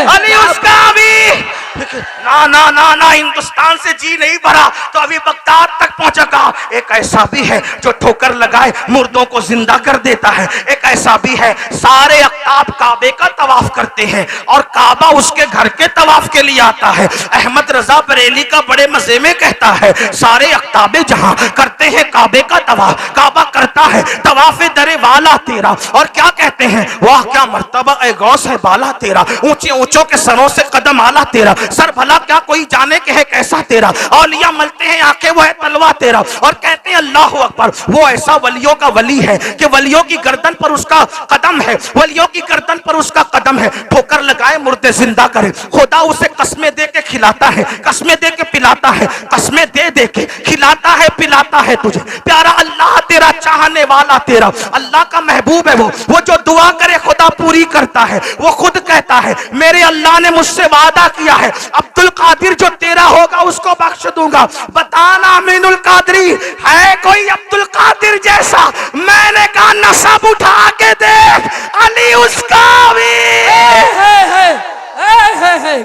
अली उसका भी। ना ना ना ना, हिंदुस्तान से जी नहीं भरा तो अभी बगदाद तक पहुंचेगा। एक ऐसा भी है जो ठोकर लगाए मुर्दों को जिंदा कर देता है। एक ऐसा भी है सारे अख्ताब काबे का तवाफ करते हैं और काबा उसके घर के तवाफ के लिए आता है। अहमद रजा बरेली का बड़े मजे में कहता है सारे अख्ताबे जहां करते हैं काबे का तवाफ, काबा करता है तवाफे दरे वाला तेरा। और क्या कहते हैं? वाह क्या मर्तबा ए गौस है बाला तेरा, ऊंचे ऊंचों के सरों से कदम आला तेरा, सर भला क्या कोई जाने के है कैसा तेरा, औलिया मलते हैं आंखें वो है तलवा तेरा। और कहते हैं अल्लाह अकबर, वो ऐसा वलियों का वली है कि वलियों की गर्दन पर उसका कदम है, वलियों की गर्दन पर उसका कदम है। ठोकर लगाए मुर्दे जिंदा करे, खुदा उसे कस्में दे के खिलाता है, कस्में दे के पिलाता है, कस्में दे दे के खिलाता है पिलाता है तुझे। प्यारा अल्लाह तेरा, चाहने वाला तेरा, अल्लाह का महबूब है वो जो दुआ करे खुदा पूरी करता है। वो खुद कहता है मेरे अल्लाह ने मुझसे वादा किया है अब्दुल कादिर जो तेरा होगा उसको बख्श दूंगा। बताना अमीनुल कादरी है कोई अब्दुल कादिर जैसा? मैंने कहा नसब उठा के देख अली उसका भी,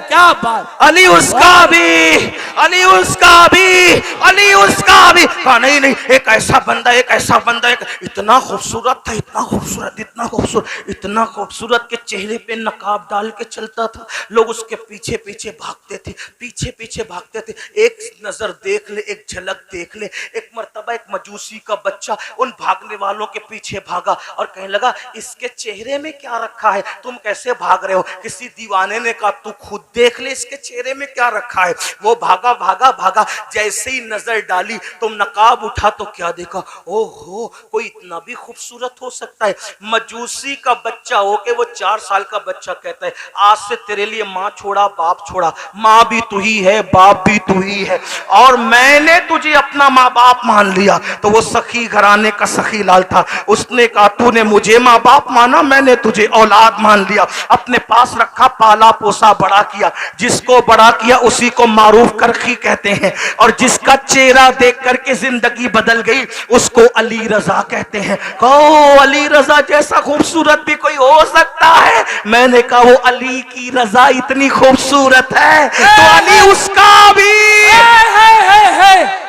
क्या बात, अली उसका भी, अली उसका भी, अली उसका भी। कहा नहीं नहीं, एक ऐसा बंदा, एक ऐसा बंदा, एक इतना खूबसूरत था, इतना खूबसूरत, इतना खूबसूरत, इतना खूबसूरत के चेहरे पे नकाब डाल के चलता था। लोग उसके पीछे पीछे भागते थे, पीछे पीछे भागते थे। एक नजर देख ले, एक झलक देख ले। एक मर्तबा एक मजूसी का बच्चा उन भागने वालों के पीछे भागा और कहने लगा इसके चेहरे में क्या रखा है, तुम कैसे भाग रहे हो? किसी दीवाने ने कहा तू खुद देख ले इसके चेहरे में क्या रखा है। वो भागा भागा भागा, जैसे ही नजर डाली तो नकाब उठा तो क्या देखा, ओहो कोई इतना भी खूबसूरत हो सकता है। मजूसी का बच्चा हो के वो 4 साल का बच्चा कहता है आज से तेरे लिए माँ छोड़ा बाप छोड़ा, माँ भी तू ही है बाप भी तू ही है और मैंने तुझे अपना माँ बाप मान लिया। तो वो सखी घराने का सखी लाल था, उसने कहा तूने मुझे माँ बाप माना, मैंने तुझे औलाद मान लिया, अपने पास रखा, पाला पोसा बड़ा किया, जिसको बड़ा किया उसी को मारूफ कर करखी कहते हैं, और जिसका चेहरा देख करके जिंदगी बदल गई उसको अली रजा कहते हैं। कहो अली रजा जैसा खूबसूरत भी कोई हो सकता है? मैंने कहा वो अली की रजा इतनी खूबसूरत है तो अली उसका भी,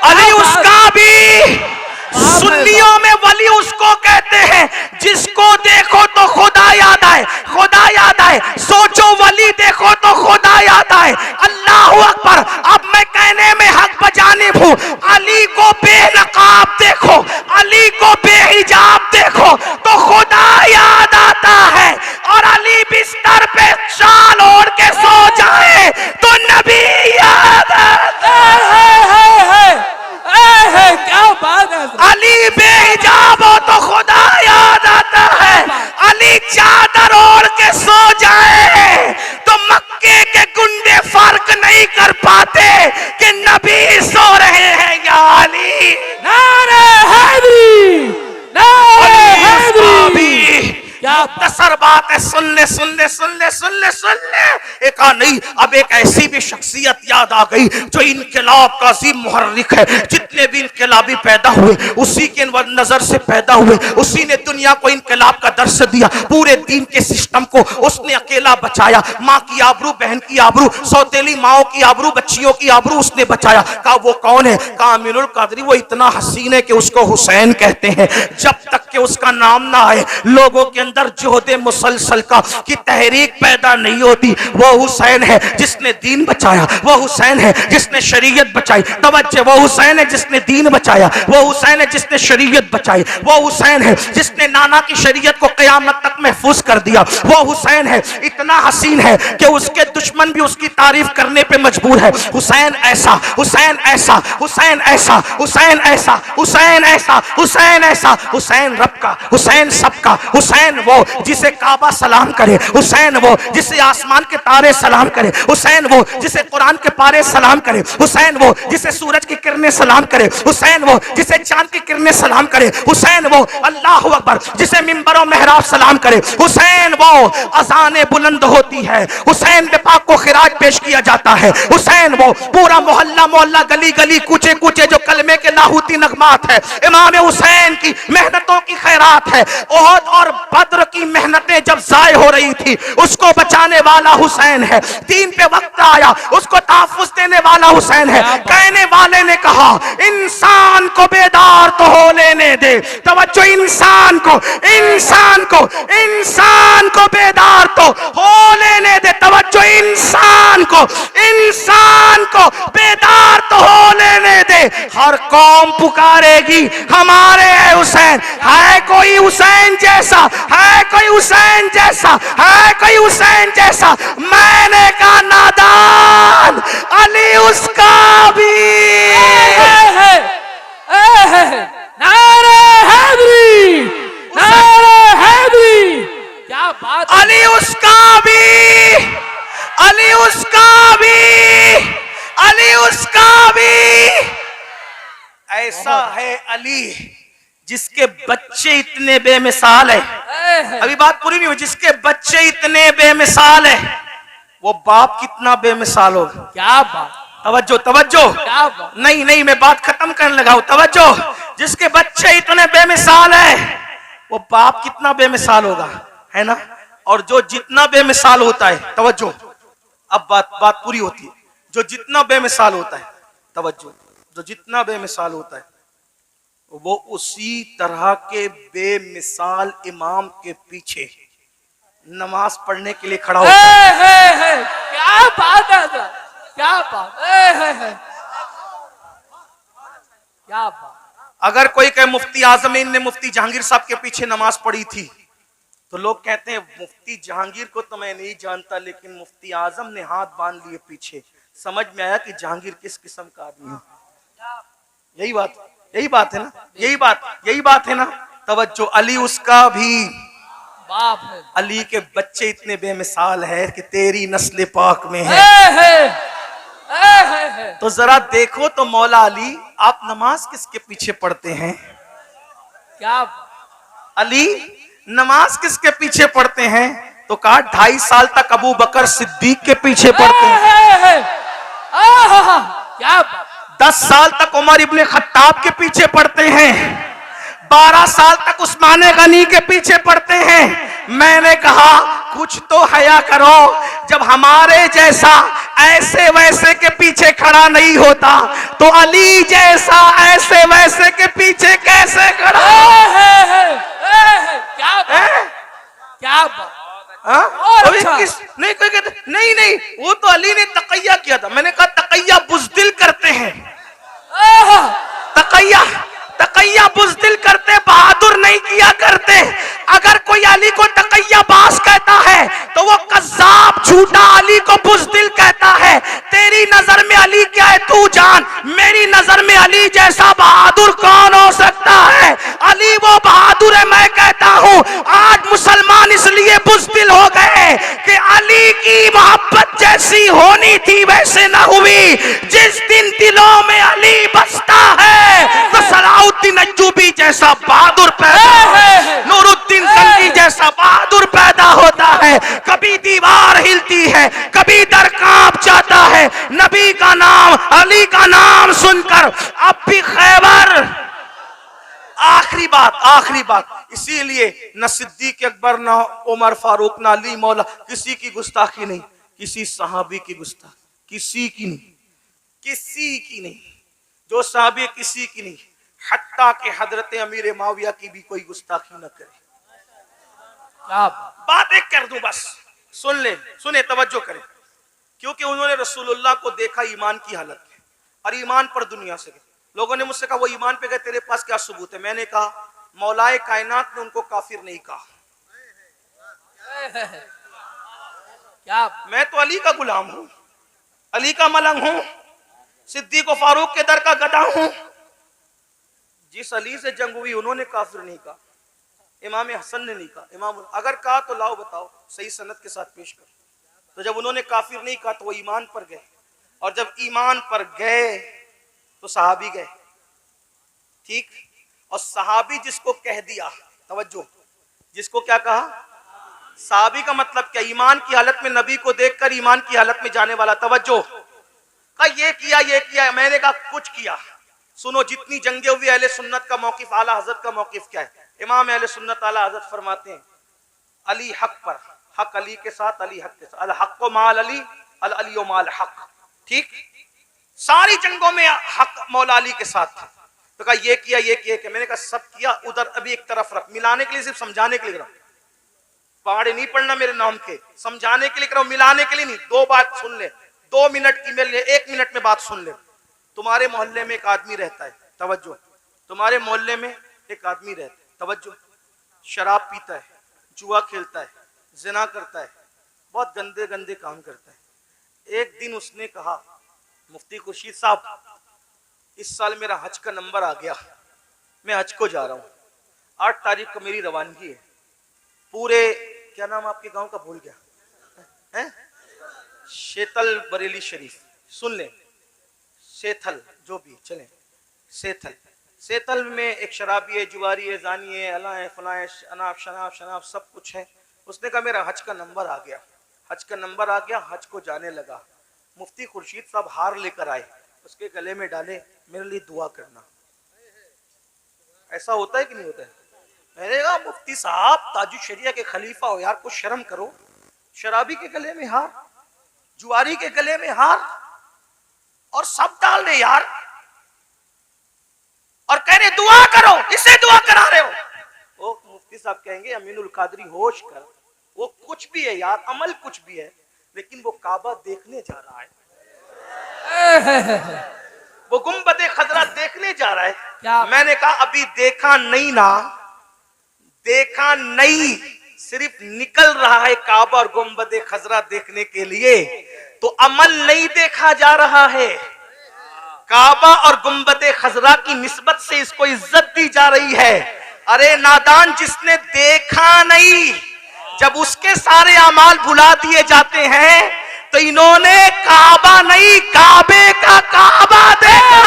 अली उसका भी। सुन्नियों में वली उसको कहते हैं जिसको देखो तो खुदा याद आए, खुदा याद आए। सोचो वली देखो तो खुदा याद आए। अल्लाह अकबर। अब मैं कहने में हक बजानिब हूं। अली को बेनकाब देखो, अली को बेहिजाब देखो तो खुदा याद आता है, और अली बिस्तर पे शाल ओढ़ के सो जाए तो नबी याद आता है। क्या बात है। अली बेहिजाब हो तो खुदा याद आता है। अली चादर ओढ़ के सो जाए तो मक्के के गुंडे फर्क नहीं कर पाते कि नबी सो रहे हैं या अली। नारे हैदरी, नारे हैदरी। क्या मुख्तसर बात है, सुन ले सुन ले सुन ले सुन ले सुन ले। एक नहीं, अब एक ऐसी भी शख्सियत याद आ गई जो इनकलाब का अजीम मुहर्रिक है। जितने भी इनकलाबी पैदा हुए उसी के नजर से पैदा हुए, उसी ने दुनिया को इनकलाब का दर्श दिया। पूरे दीन के सिस्टम को उसने अकेला बचाया। माँ की आबरू, बहन की आबरू, सौतेली माओ की आबरू, बच्चियों की आबरू उसने बचाया। कहा वो कौन है? कहा अमीरुल कादरी। वो इतना हसीन है कि उसको हुसैन कहते हैं। जब तक कि उसका नाम ना आए लोगों के अंदर जोहदे मुसलसल का की तहरीक पैदा नहीं होती। वो हुसैन है जिसने दीन बचाया, वो हुसैन है जिसने शरीयत बचाई। तवज्जो, वो हुसैन है जिसने दीन बचाया, वो हुसैन है जिसने शरीयत बचाई, वो हुसैन है जिसने नाना की शरीयत को क़यामत तक महफूज कर दिया। वो हुसैन है इतना हसीन है कि उसके दुश्मन भी उसकी तारीफ करने पे मजबूर है। हुसैन ऐसा, हुसैन ऐसा, हुसैन ऐसा, हुसैन ऐसा, हुसैन ऐसा, हुसैन ऐसा। हुसैन रब का, हुसैन सबका, हुसैन वो जिसे काबा सलाम करे, हुसैन वो जिसे आसमान के तारे सलाम करे, हुसैन वो जिसे कुरान के पारे सलाम करे, हुसैन वो जिसे सूरज की किरणें सलाम करे, हुसैन वो जिसे चांद की किरणें सलाम करे, हुसैन वो अल्लाह अकबर जिसे मिंबर और मेहराब सलाम करे, हुसैन वो अज़ानें बुलंद होती है, हुसैन पे पाक को खिराज पेश किया जाता है, हुसैन वो पूरा मोहल्ला मोहल्ला गली गली कूचे कूचे जो कलमे के लाहूती नगमात है। इमाम हुसैन की मेहनतों की खैरात है। ओहद और बद्र की मेहनतें जब जाय हो रही थी उसको बचाने वाला हुसैन है। दीन पे वक्त आया उसको तहफ्फुज़ देने वाला हुसैन है। कहने वाले ने कहा इंसान को बेदार तो हो लेने दे। तवज्जो, इंसान को, इंसान को, इंसान को बेदार तो हो लेने दे। तवज्जो, इंसान को, इंसान को बेदार तो हो लेने दे। हर कौम पुकारेगी हमारे हुसैन। है कोई हुसैन जैसा? है कोई हुसैन जैसा? है कोई हुसैन जैसा? मैंने कहा नादान, अली उसका भी। नारे हैदरी, नारे हैदरी। क्या बात। अली उसका भी, अली उसका भी, अली उसका भी। ऐसा है अली जिसके बच्चे इतने बेमिसाल है। अभी बात पूरी नहीं हुई। जिसके बच्चे इतने बेमिसाल है वो बाप कितना बेमिसाल होगा। क्या बात। तवज्जो, तवज्जो। क्या बात। नहीं नहीं, मैं बात खत्म करने लगा हूं। तवज्जो, जिसके बच्चे इतने बेमिसाल है वो बाप कितना बेमिसाल होगा, है ना? और जो जितना बेमिसाल होता है, तवज्जो, अब बात पूरी होती है। जो जितना बेमिसाल होता है, तवज्जो, जो जितना बेमिसाल होता है वो उसी तरह के बेमिसाल इमाम के पीछे नमाज पढ़ने के लिए खड़ा होता है। क्या बात है, क्या बात है, क्या बात। अगर कोई कहे मुफ्ती आजमीन ने मुफ्ती जहांगीर साहब के पीछे नमाज पढ़ी थी तो लोग कहते हैं मुफ्ती जहांगीर को तो मैं नहीं जानता, लेकिन मुफ्ती आजम ने हाथ बांध लिए पीछे। समझ में आया कि जहांगीर किस किस्म का आदमी है। यही बात, यही बात है ना, यही बात है ना। तवज्जो, अली उसका भी बाप है। अली के बच्चे इतने बेमिसाल है कि तेरी नस्ल पाक में है। तो जरा देखो तो मौला अली, आप नमाज किसके पीछे पढ़ते हैं? क्या अली नमाज किसके पीछे पढ़ते हैं? तो कहा 2.5 साल तक अबू बकर सिद्दीक के पीछे पढ़ते हैं। क्या बात, 10 साल तक उमर इब्ने खत्ताब के पीछे पड़ते हैं, 12 साल तक उस्मान गनी के पीछे पड़ते हैं। मैंने कहा कुछ तो हया करो, जब हमारे जैसा ऐसे वैसे के पीछे खड़ा नहीं होता तो अली जैसा ऐसे वैसे के पीछे कैसे खड़ा? क्या बात, क्या बात, हाँ? और अभी अच्छा। नहीं कोई कहते नहीं नहीं वो तो अली ने तकैया किया था। मैंने कहा तकैया बुज़दिल करते हैं, तकैया तकैया बुज़दिल करते, बहादुर नहीं किया करते। अगर कोई अली को तकैया बास कहता है तो वो कज़्ज़ाब झूठा अली को बुज़दिल कहता है। तेरी नजर में अली क्या है तू जान, मेरी नजर में अली जैसा बहादुर कौन हो सकता है? अली वो बहादुर है। मैं कहता हूँ आज मुसलमान इसलिए बुज़दिल हो गए कि अली की मोहब्बत जैसी होनी थी वैसे ना हुई। जिस दिन दिलों में अली बसता है तो सलाउद्दीन अय्यूबी जैसा बहादुर पैदा, नूरुद्दीन जंगी जैसा बहादुर पैदा होता है। कभी दीवार हिलती है, कभी दर कांप जाता है। नबी का नाम, अली का नाम सुनकर अब भी खैबर। आखिरी बात, इसीलिए न सिद्दीक अकबर, न उमर फारूक, न अली मौला, किसी की गुस्ताखी नहीं, किसी सहाबी की गुस्ताखी किसी की नहीं, जो साहबी किसी की नहीं, हत्ता के हजरत अमीर माविया की भी कोई गुस्ताखी न करे। क्या बात एक कर दूं बस, सुने तवज्जो करें, क्योंकि उन्होंने रसूलुल्लाह को देखा ईमान की हालत में और ईमान पर दुनिया से गए। लोगों ने मुझसे कहा वो ईमान पे गए, तेरे पास क्या सबूत है? मैंने कहा मौलाए कायनात ने उनको काफिर नहीं कहा। क्या मैं तो अली का गुलाम हूं, अली का मलंग हूं, सिद्दीक व फारूक के दर का गधा हूं। जिस अली से जंग हुई उन्होंने काफिर नहीं कहा, इमाम हसन ने नहीं कहा। इमाम अगर कहा तो लाओ बताओ, सही सनद के साथ पेश कर। तो जब उन्होंने काफिर नहीं कहा तो वो ईमान पर गए, और जब ईमान पर गए तो सहाबी गए, ठीक। और सहाबी जिसको कह दिया, तवज्जो, जिसको क्या कहा? सहाबी का मतलब क्या? ईमान की हालत में नबी को देखकर ईमान की हालत में जाने वाला। तवज्जो, कहा ये किया, मैंने कहा कुछ किया। सुनो, जितनी जंगे हुई अहले सुन्नत का मौकिफ, आला हजरत का मौकिफ क्या है? इमाम अहले सुन्नत आला हजरत फरमाते हैं अली हक पर, हक अली के साथ, अली हक के साथ, अल हक माल अली, अल अली माल हक, ठीक। सारी जंगों में हक मौला अली के साथ था। तो कहा ये किया, मैंने कहा सब किया, उधर अभी एक तरफ रख, मिलाने के लिए, सिर्फ समझाने के लिए कर रहा हूं। पहाड़े नहीं पढ़ना मेरे नाम के, समझाने के लिए कर रहा हूं, मिलाने के लिए नहीं। दो बात सुन ले, 2 मिनट की मेरे 1 मिनट में बात सुन ले। तुम्हारे मोहल्ले में एक आदमी रहता है, तवज्जो, तुम्हारे मोहल्ले में एक आदमी रहता है, तवज्जो, शराब पीता है, जुआ खेलता है, जिना करता है, बहुत गंदे गंदे काम करता है। एक दिन उसने कहा मुफ्ती खुर्शीद साहब, इस साल मेरा हज का नंबर आ गया, मैं हज को जा रहा हूँ, 8 तारीख को मेरी रवानगी है। पूरे, क्या नाम आपके गांव का भूल गया है? शेतल बरेली शरीफ, सुन ले, सेथल, जो भी चले, सेथल में एक शराबी है, जुआरी है, जानी है, अला है, फला है, अनाब शनाब सब कुछ है। उसने कहा मेरा हज का नंबर आ गया, हज को जाने लगा। मुफ्ती खुर्शीद साहब हार लेकर आए, उसके गले में डाले, मेरे लिए दुआ करना। ऐसा होता है कि नहीं होता है? मैंने कहा मुफ्ती साहब ताजुल शरिया के खलीफा हो यार, कुछ शर्म करो। शराबी के गले में हार, जुआरी के गले में हार, और सब डाल दे यार, और कह रहे दुआ करो, इसे दुआ करा रहे हो। वो मुफ्ती साहब कहेंगे अमीनुल कादरी होश कर, वो कुछ भी है यार, अमल कुछ भी है, लेकिन वो काबा देखने जा रहा है, वो गुंबदे खजरा देखने जा रहा है। मैंने कहा अभी देखा नहीं, सिर्फ निकल रहा है काबा और गुंबदे खजरा देखने के लिए, तो अमल नहीं देखा जा रहा है। काबा और गुंबदे खजरा की निस्बत से इसको इज्जत दी जा रही है। अरे नादान, जिसने देखा नहीं, जब उसके सारे अमाल भुला दिए जाते हैं, तो इन्होंने काबा नहीं, काबे का काबा देखा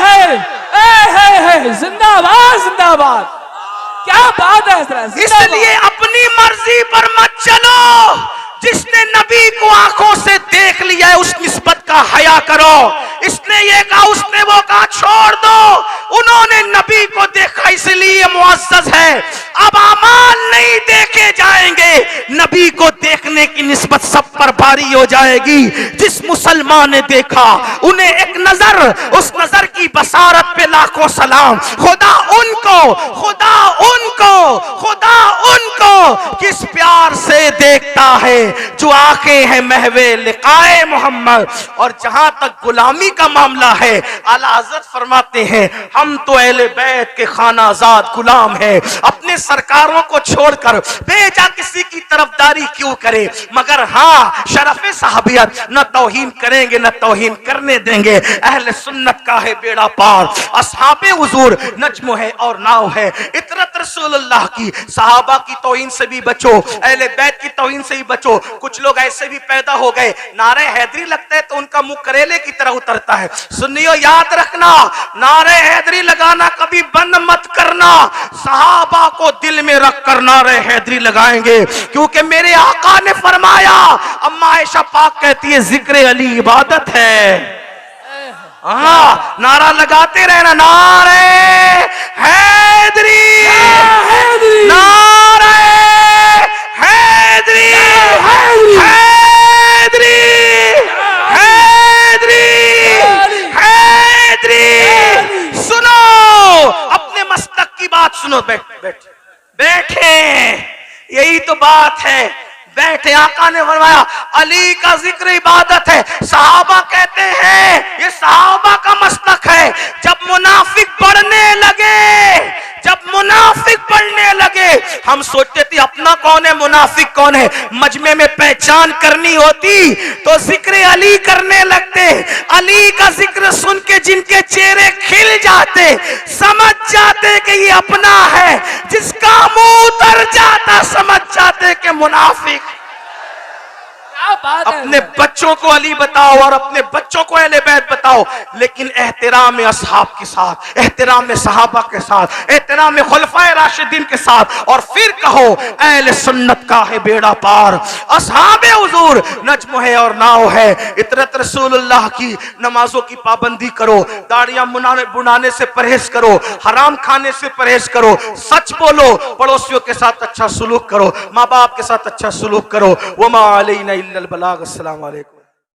है। जिंदाबाद जिंदाबाद, क्या बात है। इसलिए अपनी मर्जी पर मत चलो, जिसने नबी को आंखों से देख लिया है उस निस्बत का हया करो। इसने ये कहा, उसने वो कहा, छोड़ दो। उन्होंने नबी को देखा इसलिए मुअज़्ज़ज़ है। अब अमाल नहीं देखे जाएंगे, नबी को देखने की निस्बत सब पर भारी हो जाएगी। जिस मुसलमान ने देखा उन्हें एक नजर, उस नजर की बसारत पे लाखों सलाम। खुदा उनको, खुदा उनको, खुदा उनको किस प्यार से देखता है जो आंखें हैं महवे लिकाए मोहम्मद। और जहां तक गुलामी का मामला है, आला हज़रत फरमाते हैं हम तो अहले बैत के खानाजाद गुलाम हैं। अपने सरकारों को छोड़कर बेजा किसी की तरफदारी क्यों करे, मगर हाँ शरफ़े साहबियत न तौहीन करेंगे न तौहीन करने देंगे। अहले सुन्नत का है बेड़ा पार, असहाबे हुजूर नज्म है और नाव है। इतरत रसूलुल्लाह की, सहाबा की तौहीन से भी बचो, अहले बैत की तौहीन से भी बचो। कुछ लोग ऐसे भी पैदा हो गए, नारे हैदरी लगता है तो उनका मुंह करेले की तरह उतरता है। सुनियो, याद रखना, नारे हैदरी लगाना कभी बंद मत करना। सहाबा को दिल में रख कर नारे हैदरी लगाएंगे, क्योंकि मेरे आका ने फरमाया, अम्मा आयशा पाक कहती है जिक्र अली इबादत है। हाँ, नारा लगाते रहना, नारे हैदरी, नारे हैदरी, हैदरी, हैदरी, हैदरी। सुनो, अपने मस्तक की बात सुनो। बैठे, यही तो बात है, बैठे। आका ने फरमाया अली का जिक्र इबादत है। सहाबा कहते हैं ये सहाबा का मस्तक है। जब मुनाफिक बढ़ने लगे, जब मुनाफिक बढ़ने लगे, हम सोचते थे अपना कौन है मुनाफिक कौन है, मजमे में पहचान करनी होती तो जिक्र अली करने लगते। अली का जिक्र सुन के जिनके चेहरे खिल जाते, समझ जाते कि ये अपना है। जिसका मुंह उतर जाता समझ जाते कि मुनाफिक। अपने बच्चों को अली बताओ और अपने बच्चों को अहले बैत बताओ, लेकिन एहतराम अस्हाब के साथ, एहतराम सहाबा के साथ, एहतराम खुलफाए राशिदीन के साथ, और फिर कहो अहले सुन्नत का है बेड़ा पार, अस्हाबे हुजूर नज्म है और नाव है। इतरत रसूलुल्लाह की नमाजों की पाबंदी करो, दाढ़ियां बुनाने से परहेज करो, हराम खाने से परहेज करो, सच बोलो, पड़ोसियों के साथ अच्छा सुलूक करो, माँ बाप के साथ अच्छा सुलूक करो। वमा अलैना इल्लल बलाग। अस्सलाम वालेकुम।